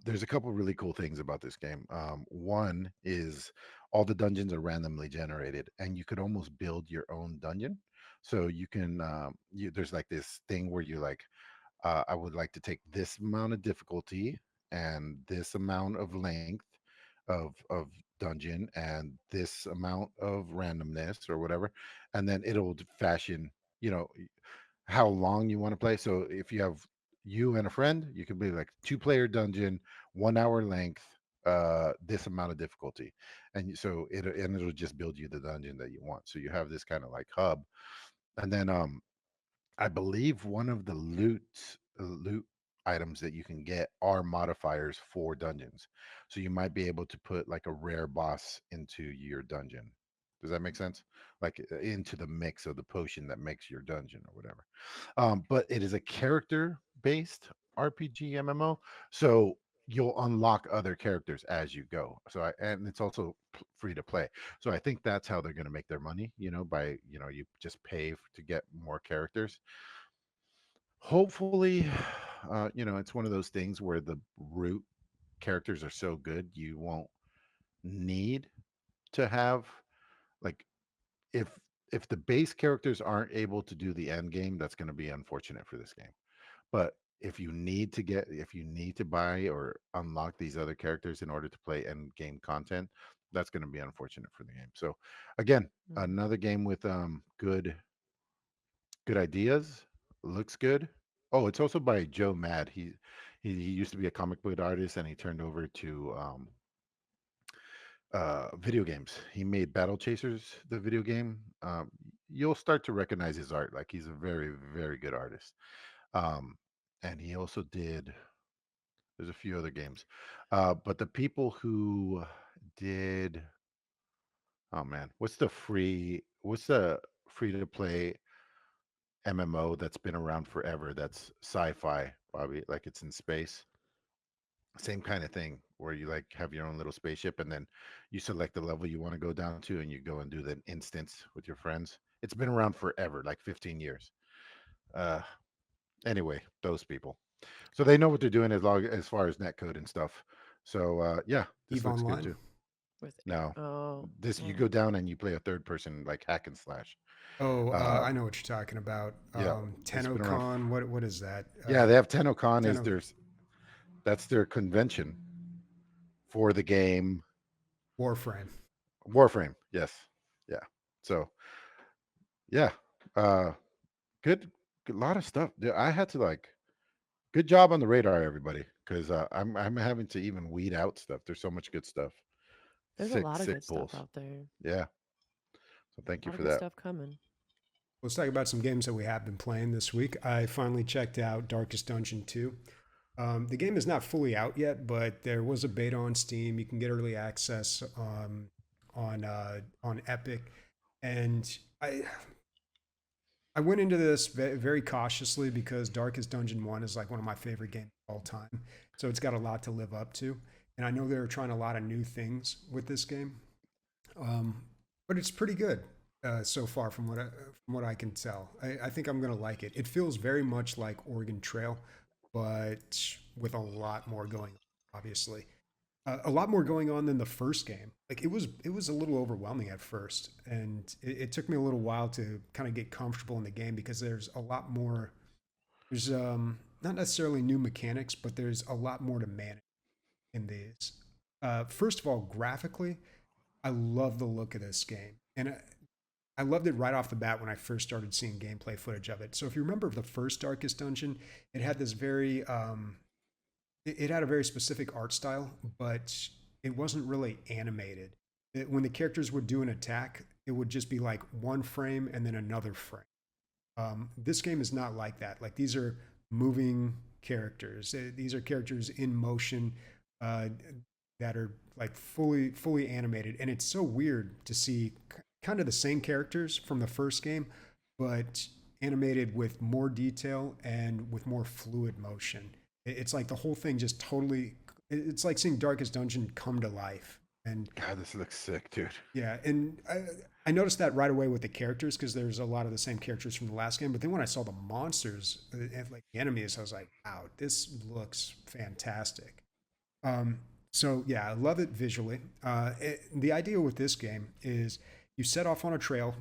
There's a couple really cool things about this game. One is all the dungeons are randomly generated, and you could almost build your own dungeon. So you can, there's like this thing where you like, I would like to take this amount of difficulty and this amount of length of dungeon and this amount of randomness or whatever, and then it'll fashion, you know, how long you want to play. So if you have you and a friend, you can be like 2-player dungeon, 1 hour length, this amount of difficulty, and it'll just build you the dungeon that you want. So you have this kind of like hub, and then I believe one of the loot items that you can get are modifiers for dungeons. So you might be able to put like a rare boss into your dungeon. Does that make sense? Like into the mix of the potion that makes your dungeon or whatever. But it is a character based RPG MMO. So you'll unlock other characters as you go. And it's also free to play. So I think that's how they're going to make their money, by, you just pay to get more characters. Hopefully, it's one of those things where the root characters are so good you won't need to have, like, if the base characters aren't able to do the end game, that's going to be unfortunate for this game. But if you need to buy or unlock these other characters in order to play end game content, that's going to be unfortunate for the game. So again, Mhm. another game with good ideas, looks good. Oh, it's also by Joe Mad. He used to be a comic book artist and he turned over to video games. He made Battle Chasers, the video game. You'll start to recognize his art. Like, he's a very, very good artist. Um, and he also did. There's a few other games, but the people who did. Oh man, What's the free to play MMO that's been around forever? That's sci-fi, Bobby. Like, it's in space. Same kind of thing where you like have your own little spaceship and then you select the level you want to go down to and you go and do the instance with your friends. It's been around forever, like 15 years. Uh anyway, those people. So they know what they're doing as far as netcode and stuff. So yeah, this Eve looks good Online. too. With Now, oh this you yeah, go down and you play a third person like hack and slash. Oh, Uh I know what you're talking about. yeah, it's been around. TennoCon. What is that? Yeah, they have TennoCon is Tenno that's their convention for the game Warframe. Warframe. Yes. Yeah. So yeah, uh, good lot of stuff. Yeah, I had to like, good job on the radar, everybody, because I'm having to even weed out stuff. There's so much good stuff. there's a lot of Sick good stuff pulls. out there. Yeah. So thank A you lot of for good that. stuff coming. Let's talk about some games that we have been playing this week. I finally checked out Darkest Dungeon 2. The game is not fully out yet, but there was a beta on Steam. You can get early access on Epic, and I went into this very cautiously because Darkest Dungeon 1 is like one of my favorite games of all time. So it's got a lot to live up to. And I know they're trying a lot of new things with this game. Um, but it's pretty good so far from what I can tell. I think I'm going to like it. It feels very much like Oregon Trail, but with a lot more going on, obviously. A lot more going on than the first game. Like it was a little overwhelming at first, and it took me a little while to kind of get comfortable in the game because there's a lot more. There's not necessarily new mechanics, but there's a lot more to manage in these. First of all, graphically, I love the look of this game, and I loved it right off the bat when I first started seeing gameplay footage of it. So if you remember the first Darkest Dungeon, it had this very it had a very specific art style, but it wasn't really animated. When the characters would do an attack, it would just be like one frame and then another frame. This game is not like that. Like, these are moving characters. These are characters in motion uh, that are like fully animated, and it's so weird to see kind of the same characters from the first game, but animated with more detail and with more fluid motion. It's like the whole thing just totally. It's like seeing Darkest Dungeon come to life, and God, this looks sick, dude. yeah, and I noticed that right away with the characters because there's a lot of the same characters from the last game. But then when I saw the monsters, and like the enemies, I was like, wow, this looks fantastic. Um, so yeah, I love it visually. The idea with this game is you set off on a trail,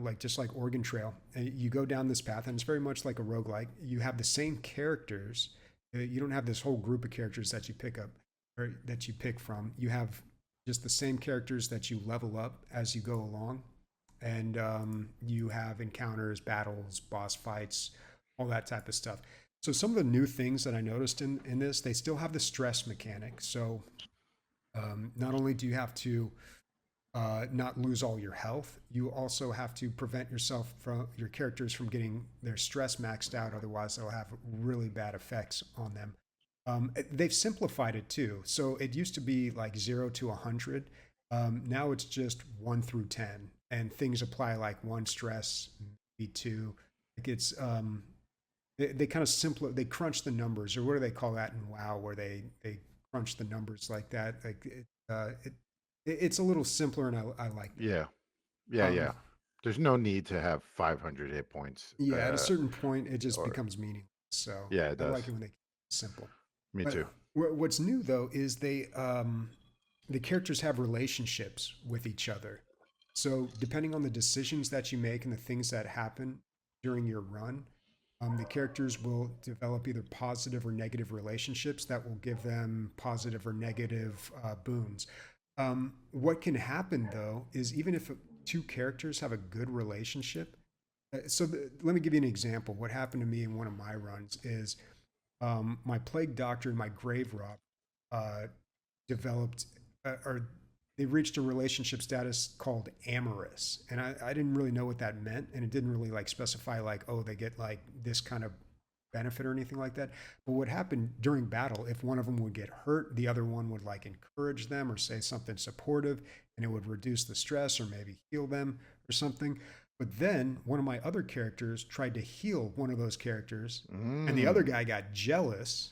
like just like Oregon Trail. And you go down this path, and it's very much like a roguelike. You have the same characters. You don't have this whole group of characters that you pick up or that you pick from. You have just the same characters that you level up as you go along, and you have encounters, battles, boss fights, all that type of stuff. So some of the new things that I noticed in this, they still have the stress mechanic. So not only do you have to not lose all your health, you also have to prevent your characters from getting their stress maxed out. Otherwise, they'll have really bad effects on them. They've simplified it too. So it used to be like 0 to 100. Now it's just 1 through 10, and things apply like one stress, maybe two. Like they kind of they crunch the numbers, or what do they call that in WoW, where they crunch the numbers like that. Like it's a little simpler, and I like that. Yeah. Yeah. Um, Yeah. There's no need to have 500 hit points. yeah, at a certain point, it just Or becomes meaningless. So yeah, it I does. like it when they keep it simple. Me But too. what's new though is the characters have relationships with each other. So depending on the decisions that you make and the things that happen during your run, the characters will develop either positive or negative relationships that will give them positive or negative boons. What can happen though is even if two characters have a good relationship. Let me give you an example. What happened to me in one of my runs is my plague doctor and my grave rob uh, developed or they reached a relationship status called amorous, and I didn't really know what that meant, and it didn't really like specify like, oh, they get like this kind of benefit or anything like that. But what happened during battle, if one of them would get hurt, the other one would like encourage them or say something supportive, and it would reduce the stress or maybe heal them or something. But then one of my other characters tried to heal one of those characters, and the other Mm. guy got jealous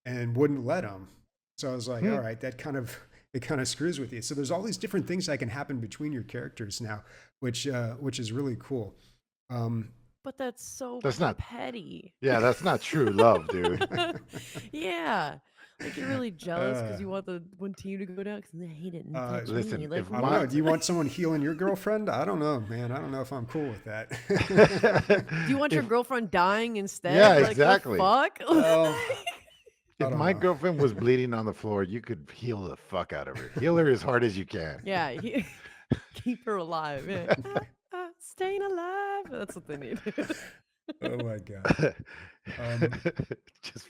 and wouldn't let him. So I was like, Hmm. all right, that kind of it kind of screws with you. So there's all these different things that can happen between your characters now, which is really cool. Um, But that's so That's not. petty. Yeah, that's not true love, dude. Yeah. Like you're really jealous because uh, you want the one team to go down because they hate it and touch Listen, me. if Like I don't know. what? Do you want someone healing your girlfriend? I don't know, man. I don't know if I'm cool with that. Do you want your if girlfriend dying instead? yeah, Like the exactly. fuck? Well, I If don't my know. girlfriend was bleeding on the floor, you could heal the fuck out of her. Heal her as hard as you can. Yeah, keep her alive. Yeah. Staying alive. That's what they need. Oh my god. Um, just,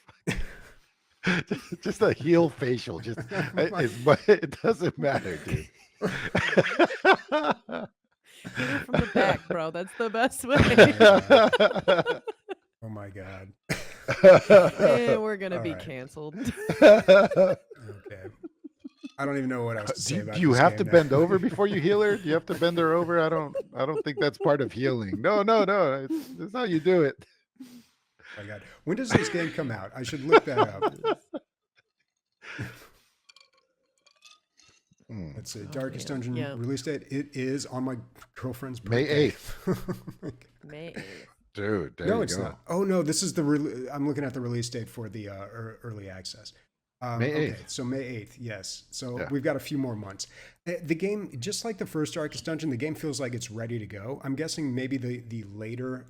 just a heel facial. Just my- it doesn't matter, dude. Hit her from the back, bro. That's the best way. oh my god. And we're gonna All be right. canceled. Okay. I don't even know what else to say about do you this have game to now. bend over before you heal her? Do you have to bend her over? I don't think that's part of healing. No. It's how you do it. Oh my god. When does this game come out? I should look that up. Mm. Let's see. Oh, Darkest man. Dungeon Yeah. release date. It is on my girlfriend's May birthday. 8th. May 8th. Dude, there No, you it's go. not. Oh no, this is I'm looking at the release date for the early access. May Okay, 8th. so May 8th, yes. So Yeah. we've got a few more months. The game, just like the first Darkest Dungeon, the game feels like it's ready to go. I'm guessing maybe the later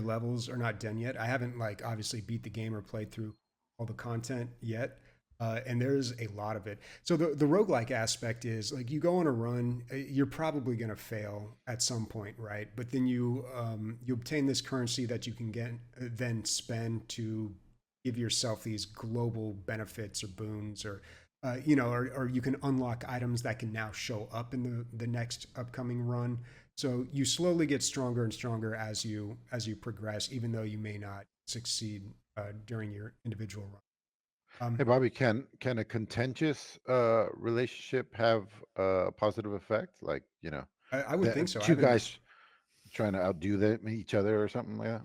levels are not done yet. I haven't like obviously beat the game or played through all the content yet. And there's a lot of it. So the roguelike aspect is like you go on a run, you're probably going to fail at some point, right? But then you obtain this currency that you can then spend to give yourself these global benefits or boons, or or you can unlock items that can now show up in the next upcoming run. So you slowly get stronger and stronger as you progress, even though you may not succeed during your individual run. Hey Bobby, can a contentious relationship have a positive effect? Like, I would think so. I two haven't. guys trying to outdo each other or something like that?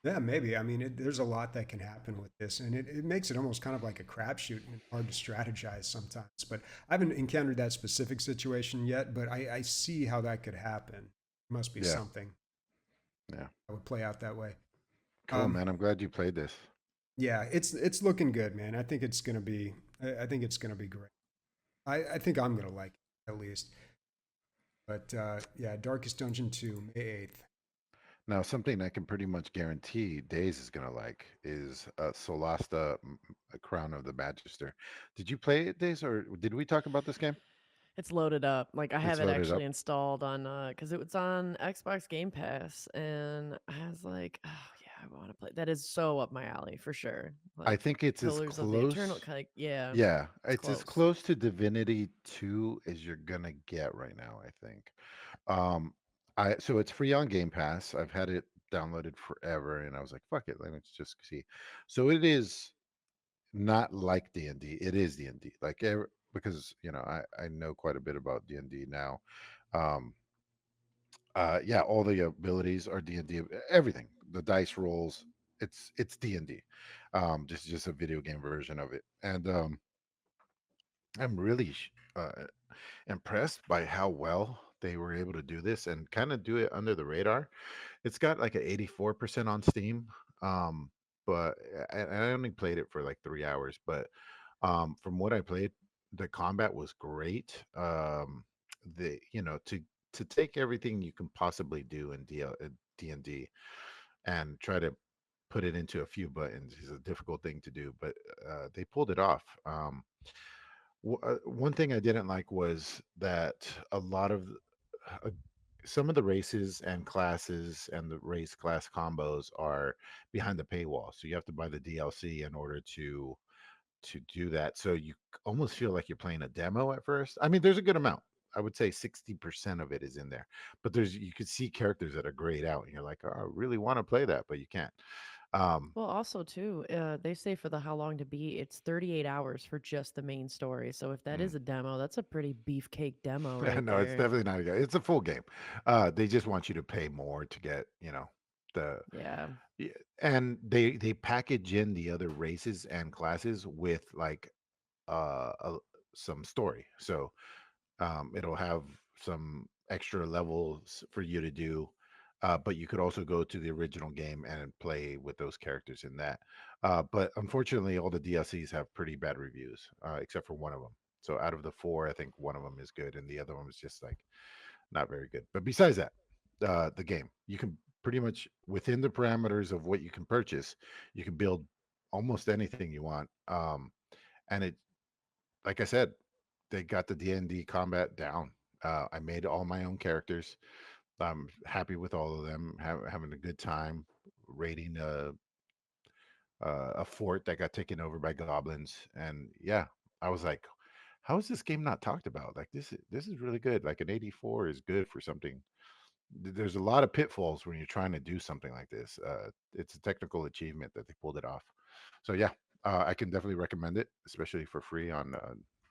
Yeah, maybe. I mean, there's a lot that can happen with this, and it makes it almost kind of like a crapshoot and hard to strategize sometimes. But I haven't encountered that specific situation yet, but I see how that could happen. It must be Yeah. something Yeah. that would play out that way. Cool, Um, man. I'm glad you played this. Yeah, it's looking good, man. I think it's gonna be. I think it's gonna be great. I think I'm gonna like it at least. But yeah, Darkest Dungeon 2, May 8th. Now, something I can pretty much guarantee Days is gonna like is Solasta, A Crown of the Magister. Did you play it, Days, or did we talk about this game? It's loaded up. Like I have It's it loaded actually up. installed on because it was on Xbox Game Pass, and I was like, oh yeah, I want to play. That is so up my alley for sure. I Like think it's as Pillars of the Eternal, close. like yeah, Yeah, it's it's as close. close to Divinity 2 as you're gonna get right now, I think. Um, so it's free on Game Pass. I've had it downloaded forever, and I was like, "Fuck it, let's just see." So it is not like D&D. It is D&D. Like because I know quite a bit about D&D now. Um, yeah, all the abilities are D&D. Everything, the dice rolls, it's D&D. Just a video game version of it, and I'm really impressed by how well they were able to do this and kind of do it under the radar. It's got like an 84% on Steam. Um, but I only played it for like 3 hours. But from what I played, the combat was great. The to take everything you can possibly do in D&D and try to put it into a few buttons is a difficult thing to do, but they pulled it off. One thing I didn't like was that a lot of uh, some of the races and classes and the race class combos are behind the paywall, so you have to buy the DLC in order to do that. So you almost feel like you're playing a demo at first. I mean, there's a good amount. I would say 60% of it is in there, but you could see characters that are grayed out, and you're like, oh, I really want to play that, but you can't. Um, Well, also too, they say for the how long to beat, it's 38 hours for just the main story. So if that mm. is a demo, that's a pretty beefcake demo right No, it's there. definitely not a game. It's a full game. They just want you to pay more to get, the Yeah. yeah, and they package in the other races and classes with like uh, a, some story. So it'll have some extra levels for you to do. But you could also go to the original game and play with those characters in that. But unfortunately, all the DLCs have pretty bad reviews, except for one of them. So out of the four, I think one of them is good, and the other one is just like not very good. But besides that, the game you can pretty much within the parameters of what you can purchase, you can build almost anything you want. And it, like I said, they got the D&D combat down. I made all my own characters. I'm happy with all of them. Having a good time raiding a fort that got taken over by goblins, and yeah, I was like, how is this game not talked about? Like this is really good. Like an 84 is good for something. There's a lot of pitfalls when you're trying to do something like this. It's a technical achievement that they pulled it off. So yeah, I can definitely recommend it, especially for free on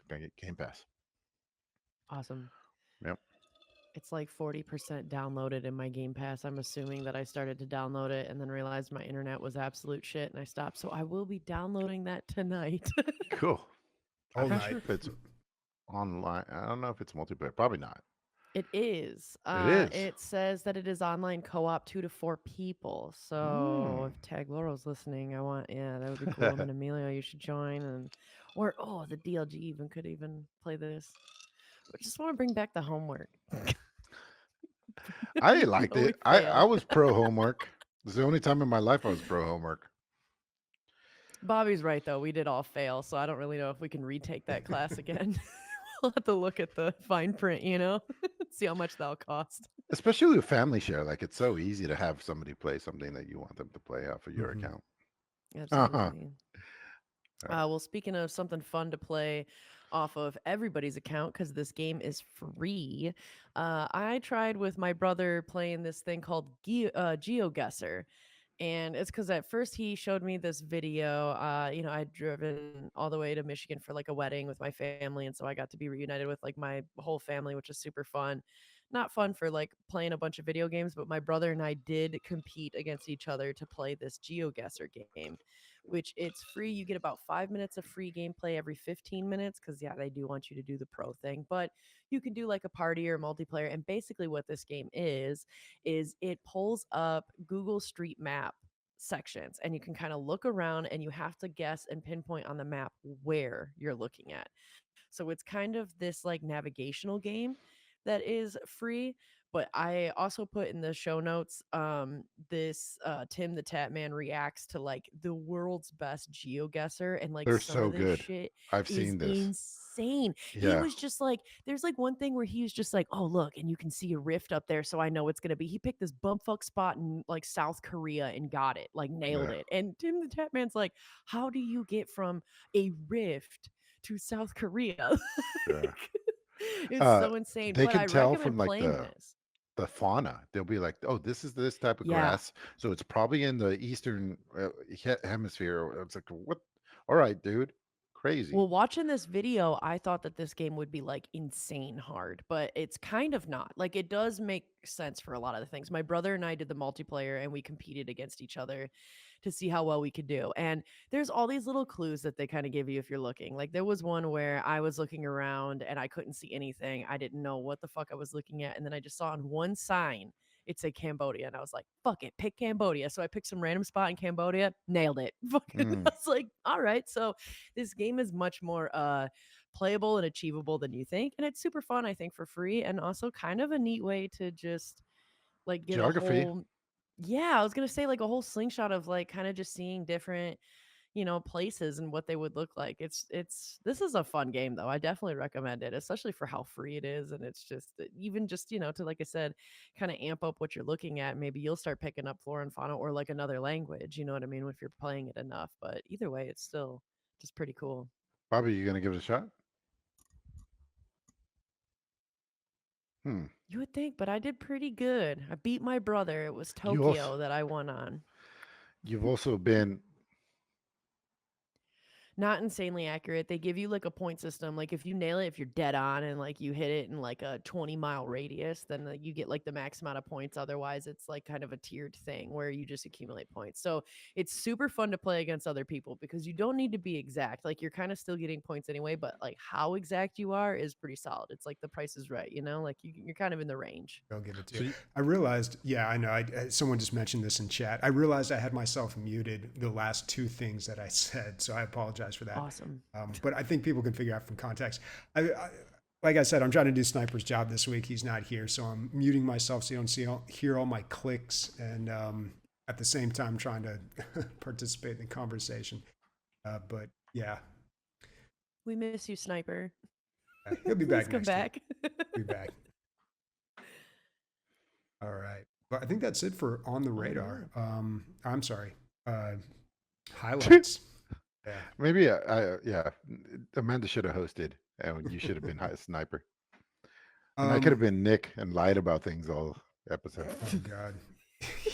Game Pass. Awesome. Yep. It's like 40% downloaded in my Game Pass. I'm assuming that I started to download it and then realized my internet was absolute shit and I stopped. So I will be downloading that tonight. Cool. All I'm not night. sure if it's online. I don't know if it's multiplayer. Probably not. It is. It is. It says that it is online co-op 2 to 4 people. So Mm. if Tag Loro's listening, yeah, that would be cool. And then Emilio, you should join, or the DLG even could even play this. I just want to bring back the homework. I Even liked though we it. I failed. was pro homework. It's the only time in my life I was pro homework. Bobby's right though. We did all fail, so I don't really know if we can retake that class again. We'll have to look at the fine print, see how much that'll cost. Especially with family share. Like it's so easy to have somebody play something that you want them to play off of your Mhm. account. Uh-huh. Absolutely. All right. Well, speaking of something fun to play off of everybody's account, because this game is free, I tried with my brother playing this thing called GeoGuessr. And it's because at first he showed me this video. I'd driven all the way to Michigan for like a wedding with my family. And so I got to be reunited with like my whole family, which is super fun. Not fun for like playing a bunch of video games, but my brother and I did compete against each other to play this GeoGuessr game, which it's free. You get about 5 minutes of free gameplay every 15 minutes because, yeah, they do want you to do the pro thing, but you can do like a party or multiplayer. And basically, what this game is it pulls up Google Street Map sections and you can kind of look around and you have to guess and pinpoint on the map where you're looking at. So it's kind of this like navigational game that is free. But I also put in the show notes this Tim the Tatman reacts to like the world's best geoguesser, and like They're some so of this good. shit I've is seen this. insane. He Yeah. was just like, there's like one thing where he was just like, oh look, and you can see a rift up there, so I know it's gonna be. He picked this bumfuck spot in like South Korea and got it, like nailed Yeah. it. And Tim the Tatman's like, how do you get from a rift to South Korea? Yeah. It's Uh, so insane, they but can I tell from recommend like playing this. the fauna. They'll be like, "Oh, this is this type of Yeah. grass, so it's probably in the eastern hemisphere." It's like, what? All right, dude, Crazy. Well, watching this video, I thought that this game would be like insane hard, but it's kind of not. Like it does make sense for a lot of the things. My brother and I did the multiplayer and we competed against each other to see how well we could do. And there's all these little clues that they kind of give you if you're looking. Like there was one where I was looking around and I couldn't see anything. I didn't know what the fuck I was looking at. And then I just saw on one sign it said Cambodia. And I was like, fuck it, pick Cambodia. So I picked some random spot in Cambodia, nailed it. Fucking I Mm. was like, all right. So this game is much more playable and achievable than you think. And it's super fun, I think, for free. And also kind of a neat way to just like get a Geography. whole yeah, I was gonna say like a whole slingshot of like kind of just seeing different, places and what they would look like. It's this is a fun game though. I definitely recommend it, especially for how free it is. And it's just even just, to like I said, kind of amp up what you're looking at. Maybe you'll start picking up flora and fauna or like another language, you know what I mean, if you're playing it enough. But either way, it's still just pretty cool. Bobby, you gonna give it a shot? Hmm. You would think, but I did pretty good. I beat my brother. It was You also Tokyo that I won on. you've also been Not insanely accurate. They give you like a point system. Like if you nail it, if you're dead on and like you hit it in like a 20-mile radius, then you get like the max amount of points. Otherwise, it's like kind of a tiered thing where you just accumulate points. So it's super fun to play against other people because you don't need to be exact. Like you're kind of still getting points anyway, but like how exact you are is pretty solid. It's like the price is right, like you're kind of in the range. I'll give it to so you. you, I realized, yeah, I know. Someone just mentioned this in chat. I realized I had myself muted the last two things that I said, so I apologize for that. Awesome. But I think people can figure out from context. Like I said, I'm trying to do Sniper's job this week. He's not here, so I'm muting myself so you don't hear all my clicks, and at the same time trying to participate in the conversation. But yeah, We miss you, Sniper. he'll be back Please come next back. week. He'll be back. All right. But I think that's it for On the Radar. I'm sorry. Highlights. Yeah. maybe yeah. Amanda should have hosted, and you should have been sniper. And I could have been Nick and lied about things all episode. Oh God.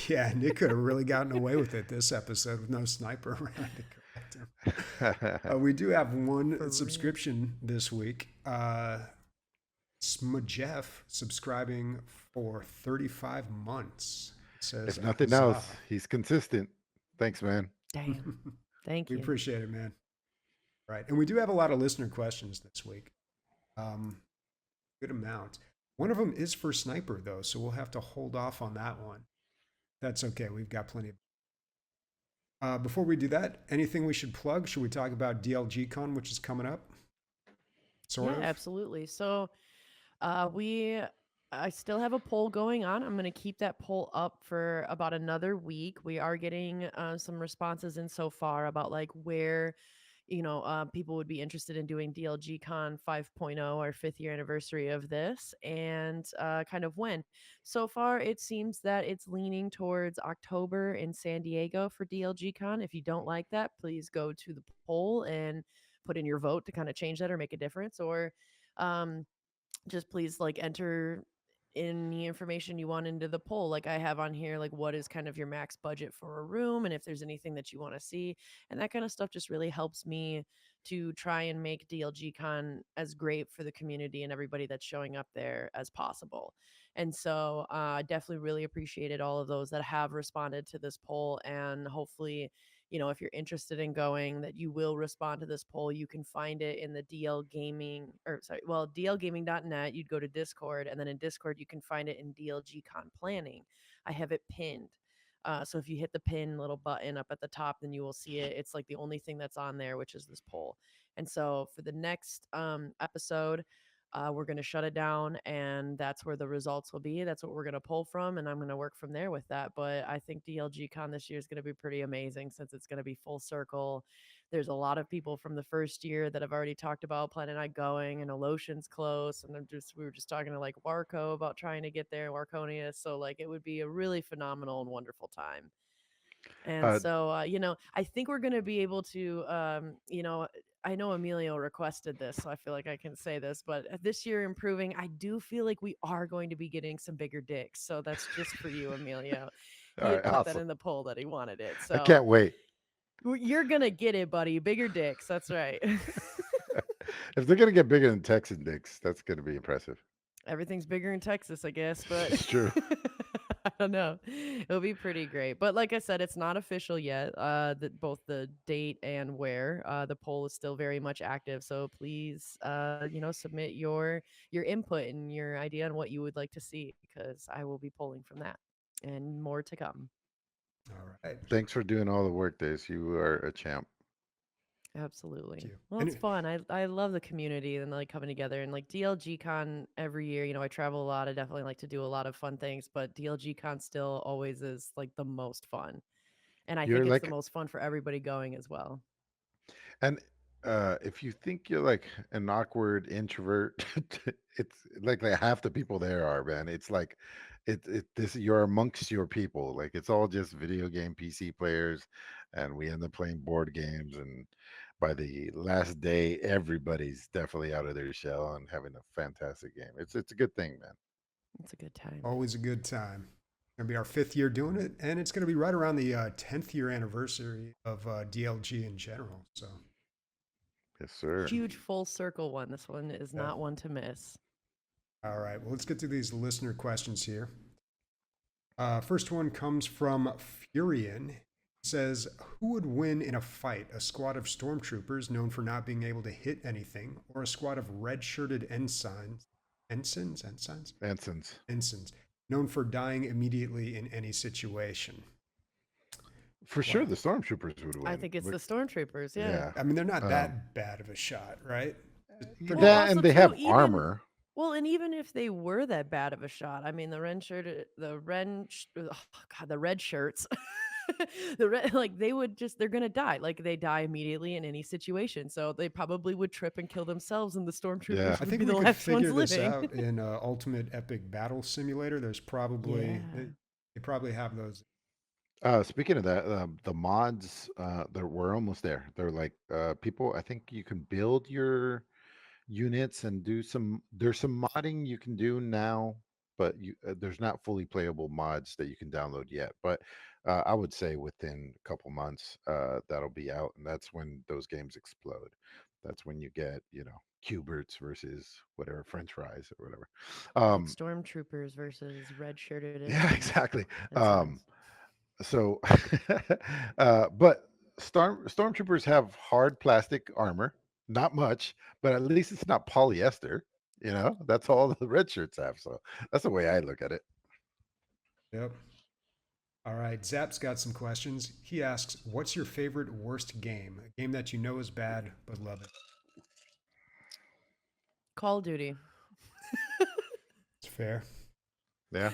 Yeah, Nick could have really gotten away with it this episode with no sniper around to correct him. We do have one subscription this week. Smajef subscribing for 35 months. It says If nothing else, he's consistent. Thanks, man. Damn. Thank we you. appreciate it, man. Right. And we do have a lot of listener questions this week. Good amount. One of them is for Sniper, though, so we'll have to hold off on that one. That's okay. We've got plenty of. Before we do that, anything we should plug? Should we talk about DLG Con, which is coming up? Sort of. Absolutely. So I still have a poll going on. I'm going to keep that poll up for about another week. We are getting some responses in so far about like where people would be interested in doing DLG Con 5.0, our 5th year anniversary of this, and kind of when. So far, it seems that it's leaning towards October in San Diego for DLG Con. If you don't like that, please go to the poll and put in your vote to kind of change that or make a difference, or just please like enter any information you want into the poll. Like I have on here, like what is kind of your max budget for a room and if there's anything that you want to see, and that kind of stuff just really helps me to try and make DLG Con as great for the community and everybody that's showing up there as possible. And so I definitely really appreciated all of those that have responded to this poll, and hopefully if you're interested in going, that you will respond to this poll. You can find it in the dlgaming.net. You'd go to Discord, and then in Discord, you can find it in DLG Con Planning. I have it pinned. So if you hit the pin little button up at the top, then you will see it. It's like the only thing that's on there, which is this poll. And so for the next episode, we're going to shut it down, and that's where the results will be. That's what we're going to pull from, and I'm going to work from there with that. But I think DLG Con this year is going to be pretty amazing since it's going to be full circle. There's a lot of people from the first year that have already talked about planning on going, and Alotian's close, and we were just talking to like Warco about trying to get there, Warconia. So like it would be a really phenomenal and wonderful time. And so, I think we're going to be able to, I know Emilio requested this, so I feel like I can say this, but this year improving, I do feel like we are going to be getting some bigger dicks. So that's just for you, Emilio. He All had right, put that awesome. in the poll that he wanted it. I So can't wait. You're gonna get it, buddy. Bigger dicks. That's right. If they're gonna get bigger than Texan dicks, that's gonna be impressive. Everything's bigger in Texas, I guess, but It's true. I don't know. It'll be pretty great. But like I said, it's not official yet. Both the date and where. The poll is still very much active. So please, submit your input and your idea on what you would like to see, because I will be polling from that and more to come. All right. Thanks for doing all the work, Days. You are a champ. Absolutely. Thank you. Well, And it's fun. I love the community and like coming together, and like DLG Con every year. I travel a lot. I definitely like to do a lot of fun things, but DLG Con still always is like the most fun. And I You're think it's the like, most fun for everybody going as well. and if you think you're like an awkward introvert, it's like half the people there are, man. It's like this you're amongst your people. Like it's all just video game PC players, and we end up playing board games. And by the last day, everybody's definitely out of their shell and having a fantastic game. It's a good thing, man. It's a good time. always a good time. Gonna be our 5th year doing it, and it's gonna be right around the 10th year anniversary of DLG in general. So Yes, sir. Huge full circle one. This one is Yeah. not one to miss. all right, well, let's get to these listener questions here. First one comes from Furion. It says, who would win in a fight? A squad of stormtroopers known for not being able to hit anything, or a squad of red-shirted ensigns, Ensigns. known for dying immediately in any situation? For sure, Wow. the stormtroopers would win. I think it's the Look, stormtroopers. Yeah. I mean, they're not Um, that bad of a shot, right? Well, that also and they too, have even armor. well, and even if they were that bad of a shot, I mean, the red shirts, like they're gonna die. Like they die immediately in any situation, so they probably would trip and kill themselves, and the Yeah. stormtroopers I would think be we the could last ones figure this living. out in Ultimate Epic Battle Simulator. There's probably Yeah. they probably have those. Speaking of that, the mods, we're almost there. They're like people. I think you can build your units and do some. There's some modding you can do now, but there's not fully playable mods that you can download yet. But I would say within a couple months, that'll be out, and that's when those games explode. That's when you get, Q*berts versus whatever French fries or whatever. Like Um, stormtroopers versus red shirted yeah, exactly. ensigns. So, but stormtroopers have hard plastic armor, not much, but at least it's not polyester. That's all the red shirts have. So that's the way I look at it. Yep. All right, Zap's got some questions. He asks, "What's your favorite worst game? A game that you know is bad but love it." Call of Duty. It's fair. Yeah,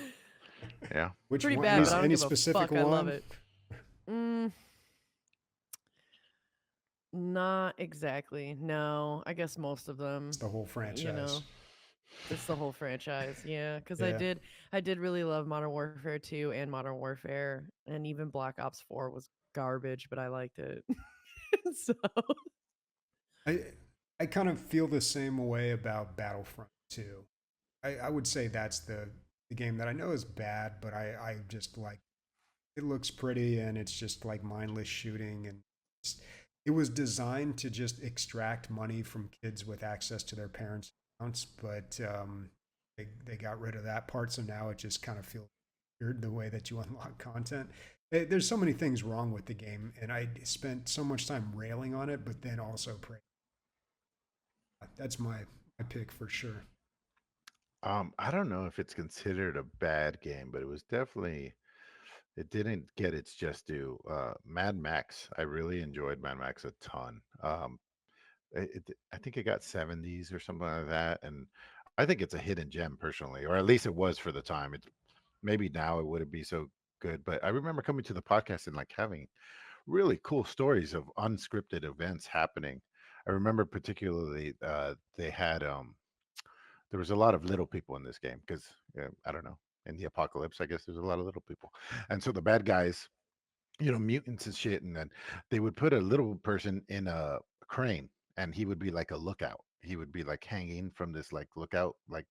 yeah. Which Pretty one? bad, but I don't Any give a specific fuck. I love one? it. Mm, not exactly. No, I guess most of them. It's the whole franchise. You know, it's the whole franchise. Yeah, because Yeah. I did really love Modern Warfare 2 and Modern Warfare, and even Black Ops 4 was garbage, but I liked it. So I I kind of feel the same way about Battlefront 2. I would say that's the game that I know is bad, but I just like it looks pretty and it's just like mindless shooting and it was designed to just extract money from kids with access to their parents' accounts, but they got rid of that part, so now it just kind of feels weird the way that you unlock content. There's so many things wrong with the game, and I spent so much time railing on it, but then also praying. That's my pick for sure. I don't know if it's considered a bad game, but it didn't get its just due. Mad Max, I really enjoyed Mad Max a ton. I think it got 70s or something like that, and I think it's a hidden gem personally, or at least it was for the time. It's maybe now it wouldn't be so good, but I remember coming to the podcast and like having really cool stories of unscripted events happening. I remember particularly they had there was a lot of little people in this game because I don't know, in the apocalypse I guess there's a lot of little people, and so the bad guys, mutants and shit, and then they would put a little person in a crane, and he would be like a lookout. He would be like hanging from this like lookout like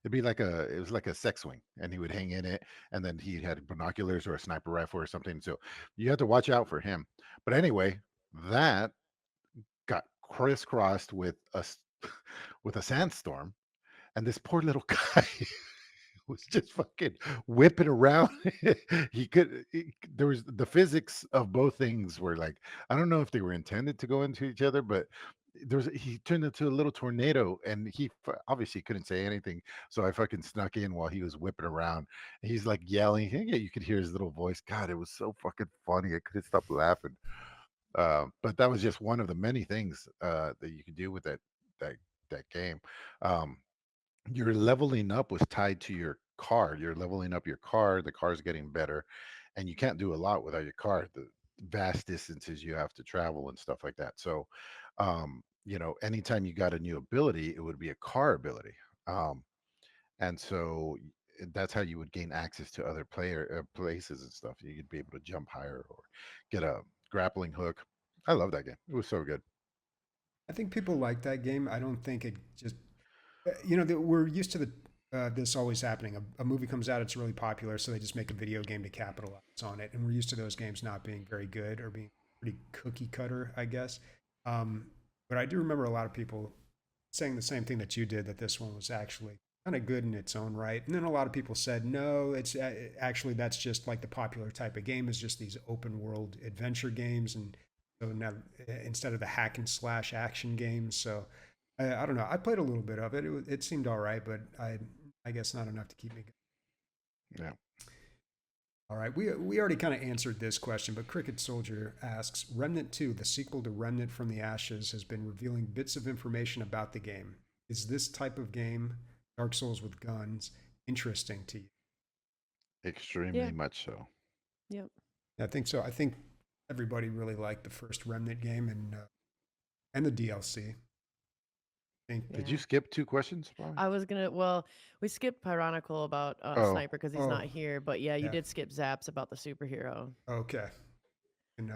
It'd be it was like a sex swing, and he would hang in it, and then he had binoculars or a sniper rifle or something. So you had to watch out for him. But anyway, that got crisscrossed with with a sandstorm, and this poor little guy was just fucking whipping around. There was the physics of both things were like, I don't know if they were intended to go into each other, but he turned into a little tornado, and he obviously couldn't say anything. So I fucking snuck in while he was whipping around. And he's like yelling. Yeah, you could hear his little voice. God, it was so fucking funny. I couldn't stop laughing. But that was just one of the many things that you could do with that that game. Um, your leveling up was tied to your car. You're leveling up your car. The car's getting better, and you can't do a lot without your car. The vast distances you have to travel and stuff like that. So, anytime you got a new ability, it would be a car ability. Um, and so that's how you would gain access to other player places and stuff. You could be able to jump higher or get a grappling hook. I love that game. It was so good. I think people like that game. I don't think it just we're used to this always happening. A movie comes out, it's really popular, so they just make a video game to capitalize on it. And we're used to those games not being very good or being pretty cookie cutter, I guess. But I do remember a lot of people saying the same thing that you did, that this one was actually kind of good in its own right. And then a lot of people said, no, it's actually that's just like the popular type of game is just these open world adventure games, and so now instead of the hack and slash action games. So I don't know. I played a little bit of it. It seemed all right, but I guess not enough to keep me going. Yeah. All right. We already kind of answered this question, but Cricket Soldier asks, Remnant 2, the sequel to Remnant from the Ashes, has been revealing bits of information about the game. Is this type of game, Dark Souls with guns, interesting to you? Extremely much so. Yep. I think so. I think everybody really liked the first Remnant game and the DLC. Did you skip 2 questions, Bobby? I was gonna. Well, we skipped Pyronicle about Sniper because he's not here. But yeah, you did skip Zaps about the superhero. Okay. And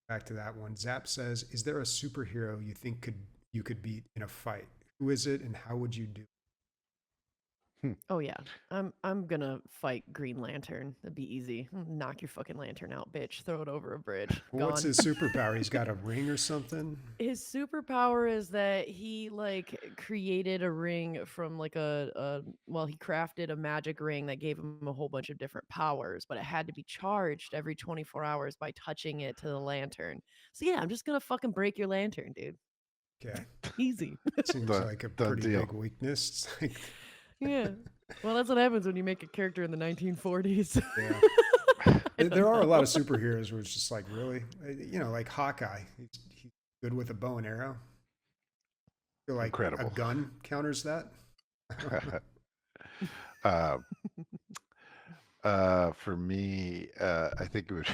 back to that one. Zap says, "Is there a superhero you think you could beat in a fight? Who is it, and how would you do?" Oh yeah, I'm gonna fight Green Lantern. That'd be easy. Knock your fucking lantern out, bitch. Throw it over a bridge. Well, what's his superpower? He's got a ring or something? His superpower is that he created a ring from he crafted a magic ring that gave him a whole bunch of different powers, but it had to be charged every 24 hours by touching it to the lantern. So yeah, I'm just gonna fucking break your lantern, dude. Okay. Easy. Seems like a pretty big weakness. Yeah. Well, that's what happens when you make a character in the 1940s. Yeah. There are a lot of superheroes where it's just like, really? Like Hawkeye. He's good with a bow and arrow. I feel like Incredible. A gun counters that. For me, I think it would.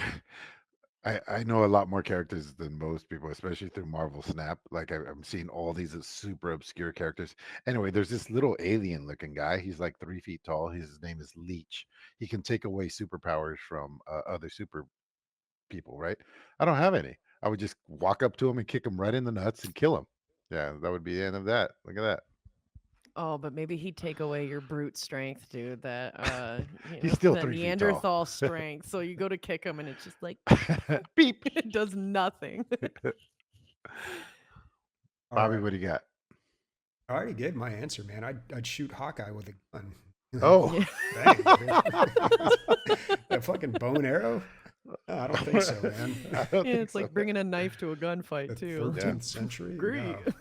I know a lot more characters than most people, especially through Marvel Snap. Like I'm seeing all these super obscure characters. Anyway, there's this little alien-looking guy. He's like 3 feet tall. His name is Leech. He can take away superpowers from other super people. Right? I don't have any. I would just walk up to him and kick him right in the nuts and kill him. Yeah, that would be the end of that. Look at that. Oh, but maybe he'd take away your brute strength, dude. That He's still that 3 feet Neanderthal tall. strength. So you go to kick him, and it's just like Beep. it does nothing. Bobby, right. what do you got? I already gave my answer, man. I'd shoot Hawkeye with a gun. Oh, Bang, that fucking bow and arrow? No, I don't think so, man. It's like bringing a knife to a gunfight The too. 13th century? Great. No.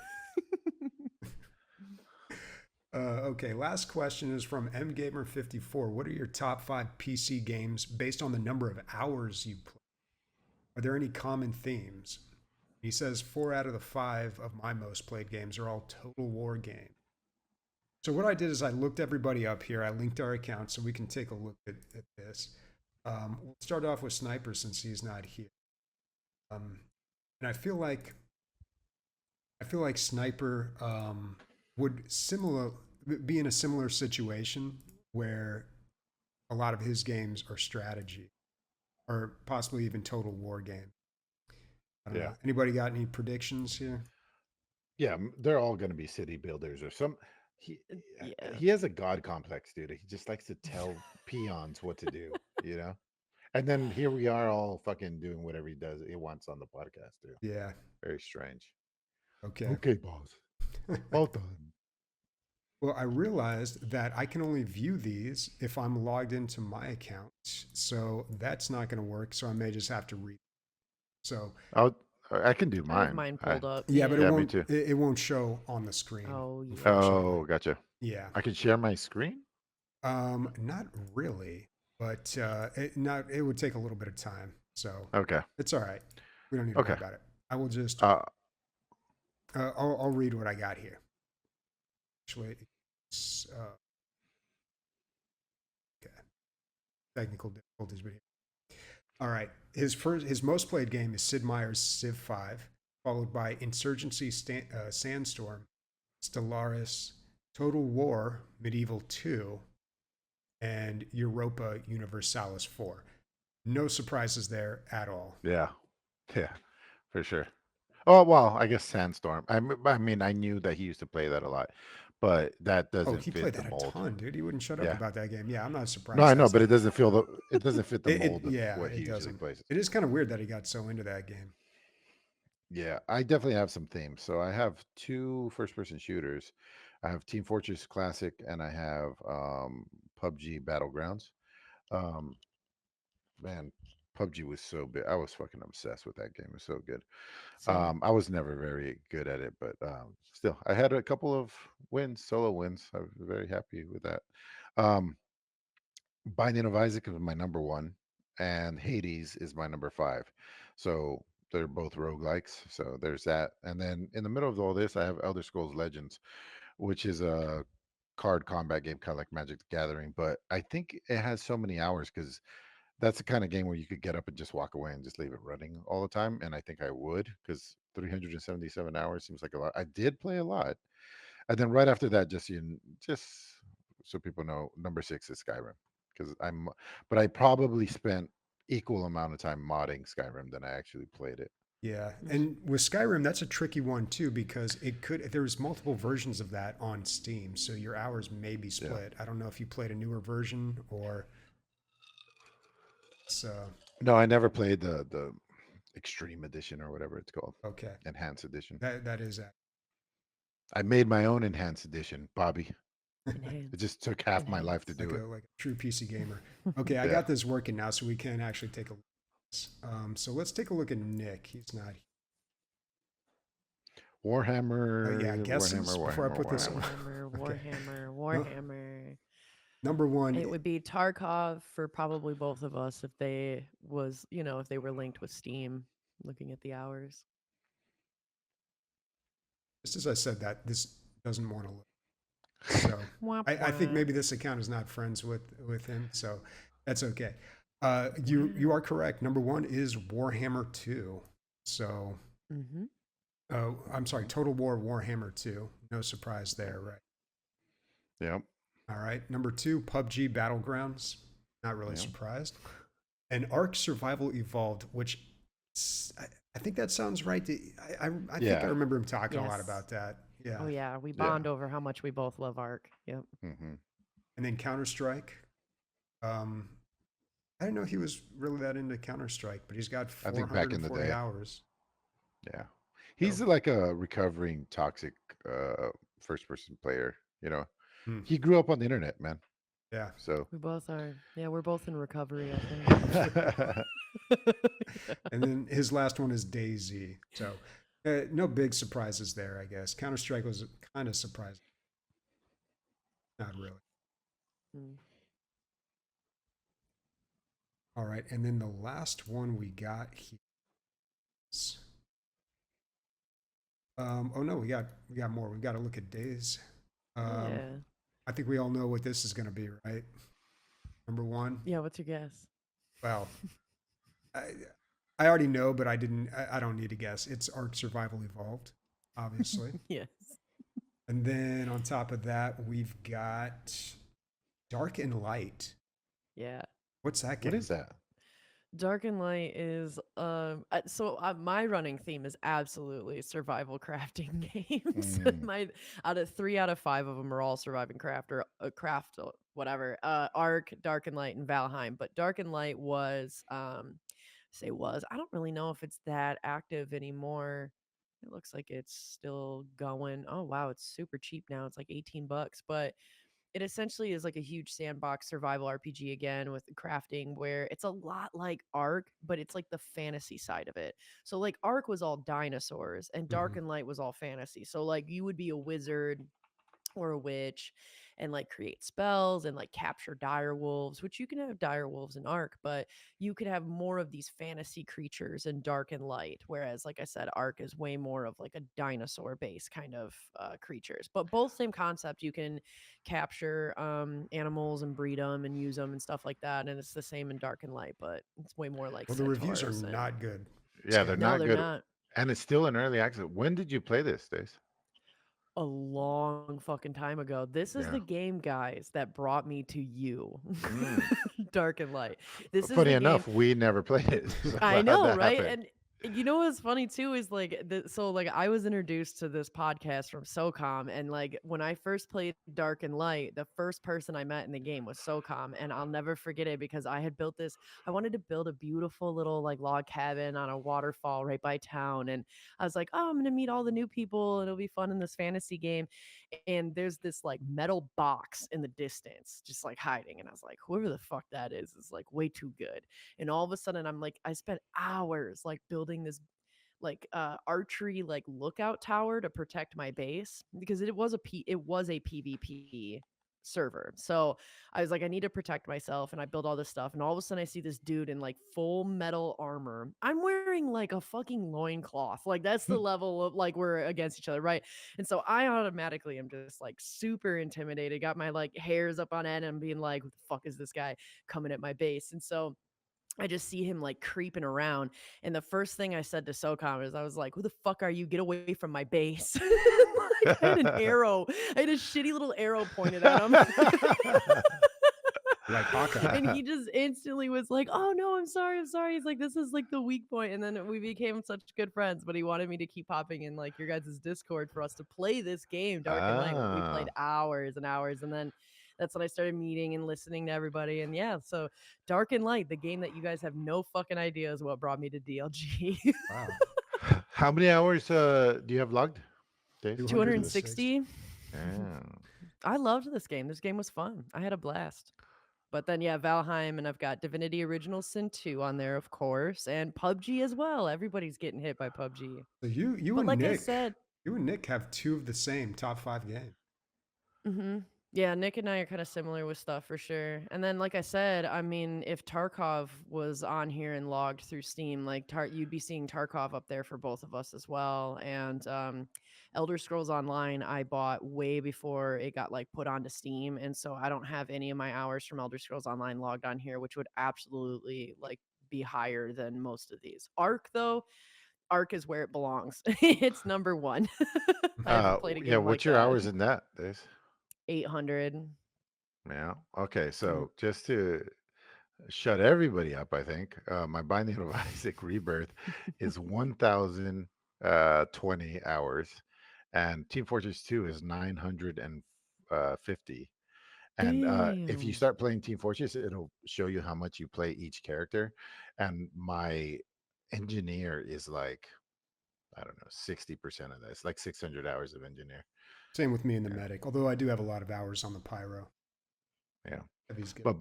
Okay, last question is from mgamer54. What are your top 5 PC games based on the number of hours you play? Are there any common themes? He says 4 out of the 5 of my most played games are all Total War games. So what I did is I looked everybody up here. I linked our accounts so we can take a look at this. We'll start off with Sniper since he's not here. And I feel like Sniper would be in a similar situation where a lot of his games are strategy or possibly even Total War game. I don't know. Anybody got any predictions here? Yeah, they're all going to be city builders or some. he Yeah. he has a god complex, dude. He just likes to tell peons what to do, you know. And then here we are, all fucking doing whatever he wants on the podcast, too. Yeah. Very strange. Okay. Okay, boss. All done. Well, I realized that I can only view these if I'm logged into my account. So that's not going to work. So I may just have to read. So I can do I have mine. mine pulled up. yeah, but Yeah, me too. it won't show on the screen. Oh, yeah. Unfortunately. Oh, gotcha. Yeah. I can share my screen. Not really, but it would take a little bit of time. So Okay. it's all right. We don't need to worry Okay. about it. I will just I'll read what I got here. Actually, it's, okay. Technical difficulties, but here. All right. His most played game is Sid Meier's Civ 5, followed by Insurgency Sandstorm, Stellaris, Total War Medieval 2, and Europa Universalis 4. No surprises there at all. Yeah, for sure. Oh well, I guess Sandstorm. I mean, I knew that he used to play that a lot, but that Oh, doesn't he fit played the that a mold. ton, dude. He wouldn't shut up Yeah. about that game. Yeah, I'm not surprised. No, I know, That's but not- it doesn't fit the mold of yeah, what he it usually doesn't. plays. It is kind of weird that he got so into that game. Yeah, I definitely have some themes. So I have two first-person shooters. I have Team Fortress Classic and I have PUBG Battlegrounds. Um, man, PUBG was so big. I was fucking obsessed with that game. It was so good. Same. I was never very good at it, but still, I had a couple of wins, solo wins. I was very happy with that. Um, Binding of Isaac is my number one, and Hades is my number five. So they're both roguelikes. So there's that. And then in the middle of all this, I have Elder Scrolls Legends, which is a card combat game, kind of like Magic the Gathering. But I think it has so many hours because that's the kind of game where you could get up and just walk away and just leave it running all the time. And I think I would because 377 hours seems like a lot. I did play a lot. And then right after that, just so people know, number 6 is Skyrim because but I probably spent equal amount of time modding Skyrim than I actually played it. Yeah, and with Skyrim, that's a tricky one too because there's multiple versions of that on Steam, so your hours may be split. I don't know if you played a newer version or. So No, I never played the Extreme Edition or whatever it's called, okay, Enhanced Edition. that is that. I made my own Enhanced Edition, Bobby. It Enhance. just took half my life to do it. Like a true PC gamer. Okay, I Yeah. got this working now, so we can actually take a look. So let's take a look at Nick. He's not here. Warhammer. Yeah, guesses before I put this on. Warhammer. Number one. It would be Tarkov for probably both of us if they if they were linked with Steam, looking at the hours. Just as I said that, this doesn't want to look. So I think maybe this account is not friends with him, so that's okay. You are correct. Number one is Warhammer 2. So, I'm sorry, Total War Warhammer 2. No surprise there, right? Yep. All right. Number 2, PUBG Battlegrounds. Not really surprised. And Ark Survival Evolved, which I think that sounds right. I think I remember him talking a lot about that. Yeah. Oh yeah, we bond over how much we both love Ark. Yep. Mm-hmm. And then Counter-Strike. I didn't know he was really that into Counter-Strike, but he's got 440 hours. Yeah. He's like a recovering toxic first-person player, you know. He grew up on the internet, man. Yeah. So we both are. Yeah, we're both in recovery, I think. And then his last one is DayZ. So no big surprises there, I guess. Counter-Strike was kind of surprising. Not really. All right. And then the last one we got here is... oh no, we got more. We've got to look at days. I think we all know what this is going to be, right? Number one. Yeah. What's your guess? Well, I already know, but I don't need to guess. It's Ark Survival Evolved, obviously. Yes. And then on top of that, we've got Dark and Light. Yeah. What's that game? What is that? Dark and Light is my running theme is absolutely survival crafting games. Mm, My out of 3 out of 5 of them are all surviving craft or craft or whatever. Ark, Dark and Light, and Valheim. But Dark and Light was I don't really know if it's that active anymore. It looks like it's still going. Oh wow, it's super cheap now. It's like $18, but it essentially is like a huge sandbox survival RPG again with crafting where it's a lot like Ark, but it's like the fantasy side of it. So like Ark was all dinosaurs and Dark Mhm. and Light was all fantasy. So like you would be a wizard or a witch and like create spells and like capture dire wolves, which you can have dire wolves in Ark, but you could have more of these fantasy creatures in Dark and Light. Whereas, like I said, Ark is way more of like a dinosaur based kind of creatures, but both same concept. You can capture animals and breed them and use them and stuff like that. And it's the same in Dark and Light, but it's way more like Well, the reviews are centaurs and not good. yeah, they're no, not they're good, not. and it's still in early access. When did you play this, Days? A long fucking time ago. This is Yeah. the game, guys, that brought me to you. Mm. Dark and Light. This is Funny the game. enough, we never played it. So I how'd know, that right? happen? And you know what's funny too is like so like I was introduced to this podcast from SOCOM, and like when I first played Dark and Light, the first person I met in the game was SOCOM, and I'll never forget it because I had built this. I wanted to build a beautiful little like log cabin on a waterfall right by town, and I was like, oh, I'm gonna meet all the new people. It'll be fun in this fantasy game. And there's this like metal box in the distance, just like hiding, and I was like, whoever the fuck that is like way too good. And all of a sudden I'm like, I spent hours like building this like archery like lookout tower to protect my base because it was a PvP server. So I was like, I need to protect myself, and I built all this stuff, and all of a sudden I see this dude in like full metal armor. I'm wearing like a fucking loincloth. Like that's the level of like we're against each other, right? And so I automatically am just like super intimidated, got my like hairs up on end and being like, what the fuck is this guy coming at my base? And so I just see him like creeping around. And the first thing I said to SOCOM is I was like, who the fuck are you? Get away from my base. Like, I had an arrow. I had a shitty little arrow pointed at him. Like Hawkeye. And he just instantly was like, oh no, I'm sorry. I'm sorry. He's like, this is like the weak point. And then we became such good friends, but he wanted me to keep popping in like your guys' Discord for us to play this game, Dark and Light. We played Ah, hours and hours. And then that's when I started meeting and listening to everybody. And yeah, so Dark and Light, the game that you guys have no fucking idea is what brought me to DLG. Wow. how many hours do you have logged, Dave? 260. Yeah. I loved this game. This game was fun. I had a blast. But then, yeah, Valheim, and I've got Divinity Original Sin 2 on there, of course, and PUBG as well. Everybody's getting hit by PUBG. So you But and like I Nick, said, you and Nick have two of the same top 5 games. yeah, Nick and I are kind of similar with stuff for sure. And then, like I said, I mean, if Tarkov was on here and logged through Steam, like you'd be seeing Tarkov up there for both of us as well. And Elder Scrolls Online, I bought way before it got like put onto Steam, and so I don't have any of my hours from Elder Scrolls Online logged on here, which would absolutely like be higher than most of these. Ark though, Ark is where it belongs. It's number one. I haven't played a Yeah. game like What's your that. hours in that, Dave? 800. Yeah. Okay. Mm. So just to shut everybody up, I think my Binding of Isaac Rebirth is 1,020 hours, and Team Fortress 2 is 950. And if you Damn. start playing Team Fortress, it'll show you how much you play each character. And my engineer is like, I don't know, 60% of this, like 600 hours of engineer. Same with me and the Yeah. medic, although I do have a lot of hours on the pyro. Yeah. Heavy's good. But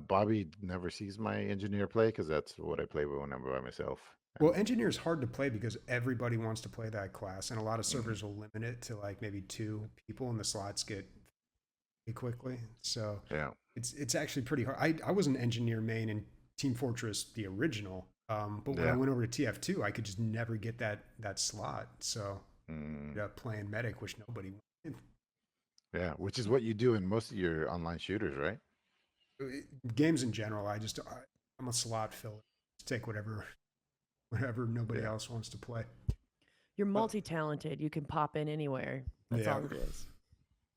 Bobby never sees my engineer play because that's what I play when I'm by myself. Well, engineer is hard to play because everybody wants to play that class, and a lot of servers will limit it to like maybe 2 people, and the slots get pretty quickly. So Yeah. it's actually pretty hard. I was an engineer main in Team Fortress, the original, but when I Yeah. went over to TF2, I could just never get that slot. So I Mm, ended up playing medic, which nobody wanted. yeah. Which is what you do in most of your online shooters, right? Games in general, I'm a slot filler. Just take whatever nobody Yeah. else wants to play. You're multi-talented. You can pop in anywhere. That's Yeah. all it is.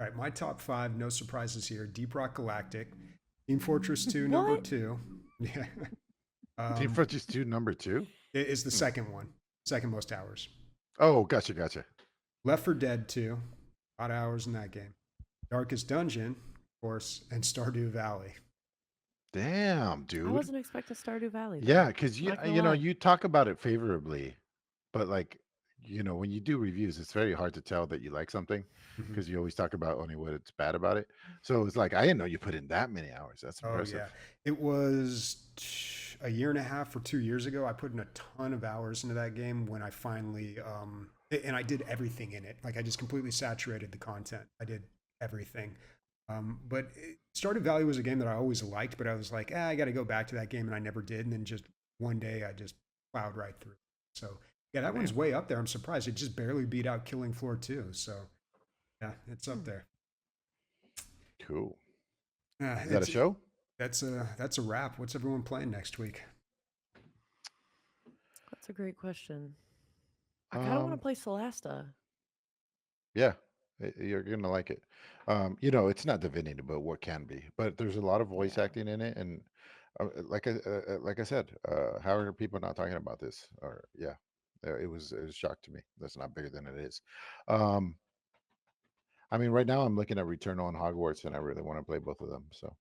All right, my top 5, no surprises here. Deep Rock Galactic, Team Fortress 2, number What? 2. Yeah. Team Fortress 2 number 2? It is the second one, second most hours. Oh, gotcha. Left 4 Dead 2, a lot of hours in that game. Darkest Dungeon, of course, and Stardew Valley. Damn, dude. I wasn't expecting Stardew Valley. Though. Yeah, because Not gonna you know lie. you talk about it favorably, but like when you do reviews, it's very hard to tell that you like something Mhm. because you always talk about only what it's bad about it. So it's like I didn't know you put in that many hours. That's Oh impressive. yeah, it was a year and a half or 2 years ago. I put in a ton of hours into that game when I finally and I did everything in it. Like I just completely saturated the content. I did everything. Stardew Valley was a game that I always liked, but I was like, I got to go back to that game, and I never did. And then just one day, I just plowed right through. So yeah, that one's way up there. I'm surprised it just barely beat out Killing Floor 2. So yeah, it's up there. Cool. Is that a show? That's a wrap. What's everyone playing next week? That's a great question. I kind of want to play Solasta. Yeah, you're gonna like it. It's not divinity, but what can be. But there's a lot of voice acting in it, and like I said, how are people not talking about this? Or yeah, it was a shock to me. That's not bigger than it is. Um, I mean, right now I'm looking at Returnal and Hogwarts, and I really want to play both of them. So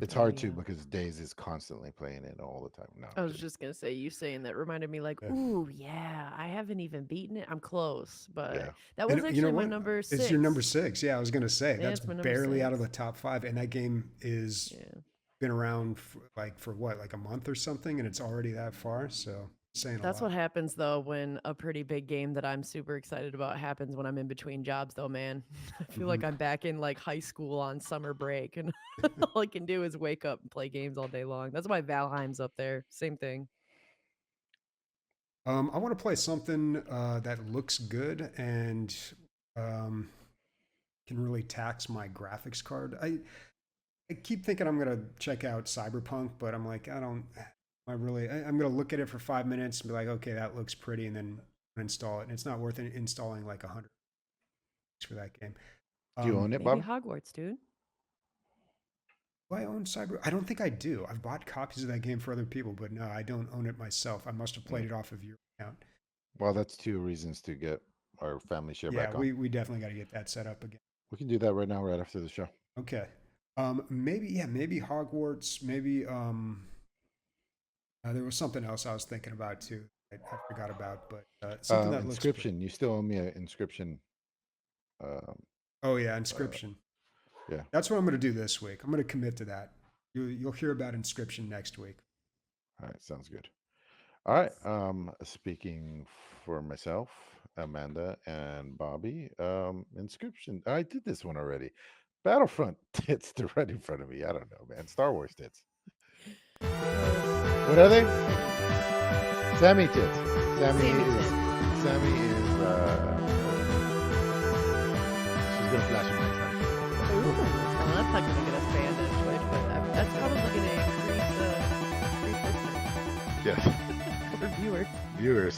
it's Oh, hard to yeah. because Days is constantly playing it all the time. No, I was just gonna say, you saying that reminded me, like, Yeah. ooh, yeah, I haven't even beaten it. I'm close, but Yeah. that was And actually you know my what? number 6. It's your number 6. Yeah, I was gonna say Yeah, that's it's my number barely out of 6. the top 5, and that game is Yeah. been around for what, like a month or something, and it's already that far. So saying That's a lot. what happens though when a pretty big game that I'm super excited about happens when I'm in between jobs though, man. I feel like Mhm. I'm back in like high school on summer break and all I can do is wake up and play games all day long. That's why Valheim's up there. Same thing. I want to play something that looks good and um, can really tax my graphics card. I keep thinking I'm gonna check out Cyberpunk, but I'm like, I don't. I'm gonna look at it for 5 minutes and be like, okay, that looks pretty, and then install it. And it's not worth it installing like 100 for that game. Do you own it, Maybe Bob? Hogwarts, dude. Do I own Cyber? I don't think I do. I've bought copies of that game for other people, but no, I don't own it myself. I must have played it off of your account. Well, that's 2 reasons to get our family share Yeah, back on. we definitely got to get that set up again. We can do that right now, right after the show. Okay. Maybe Hogwarts. Maybe there was something else I was thinking about too. I forgot about, but something that looks. Inscription. You still owe me an Inscription. Oh yeah, Inscription. Yeah. That's what I'm going to do this week. I'm going to commit to that. You'll hear about Inscription next week. All right, sounds good. All right. Speaking for myself, Amanda, and Bobby, Inscription. I did this one already. Battlefront tits. They're right in front of me. I don't know, man. Star Wars tits. What are they? Sammy tits. Sammy is. She's gonna flash him next time. Ooh, well, that's not gonna get us banned on Twitch, but that's probably gonna increase listeners Yes. or viewers. Viewers.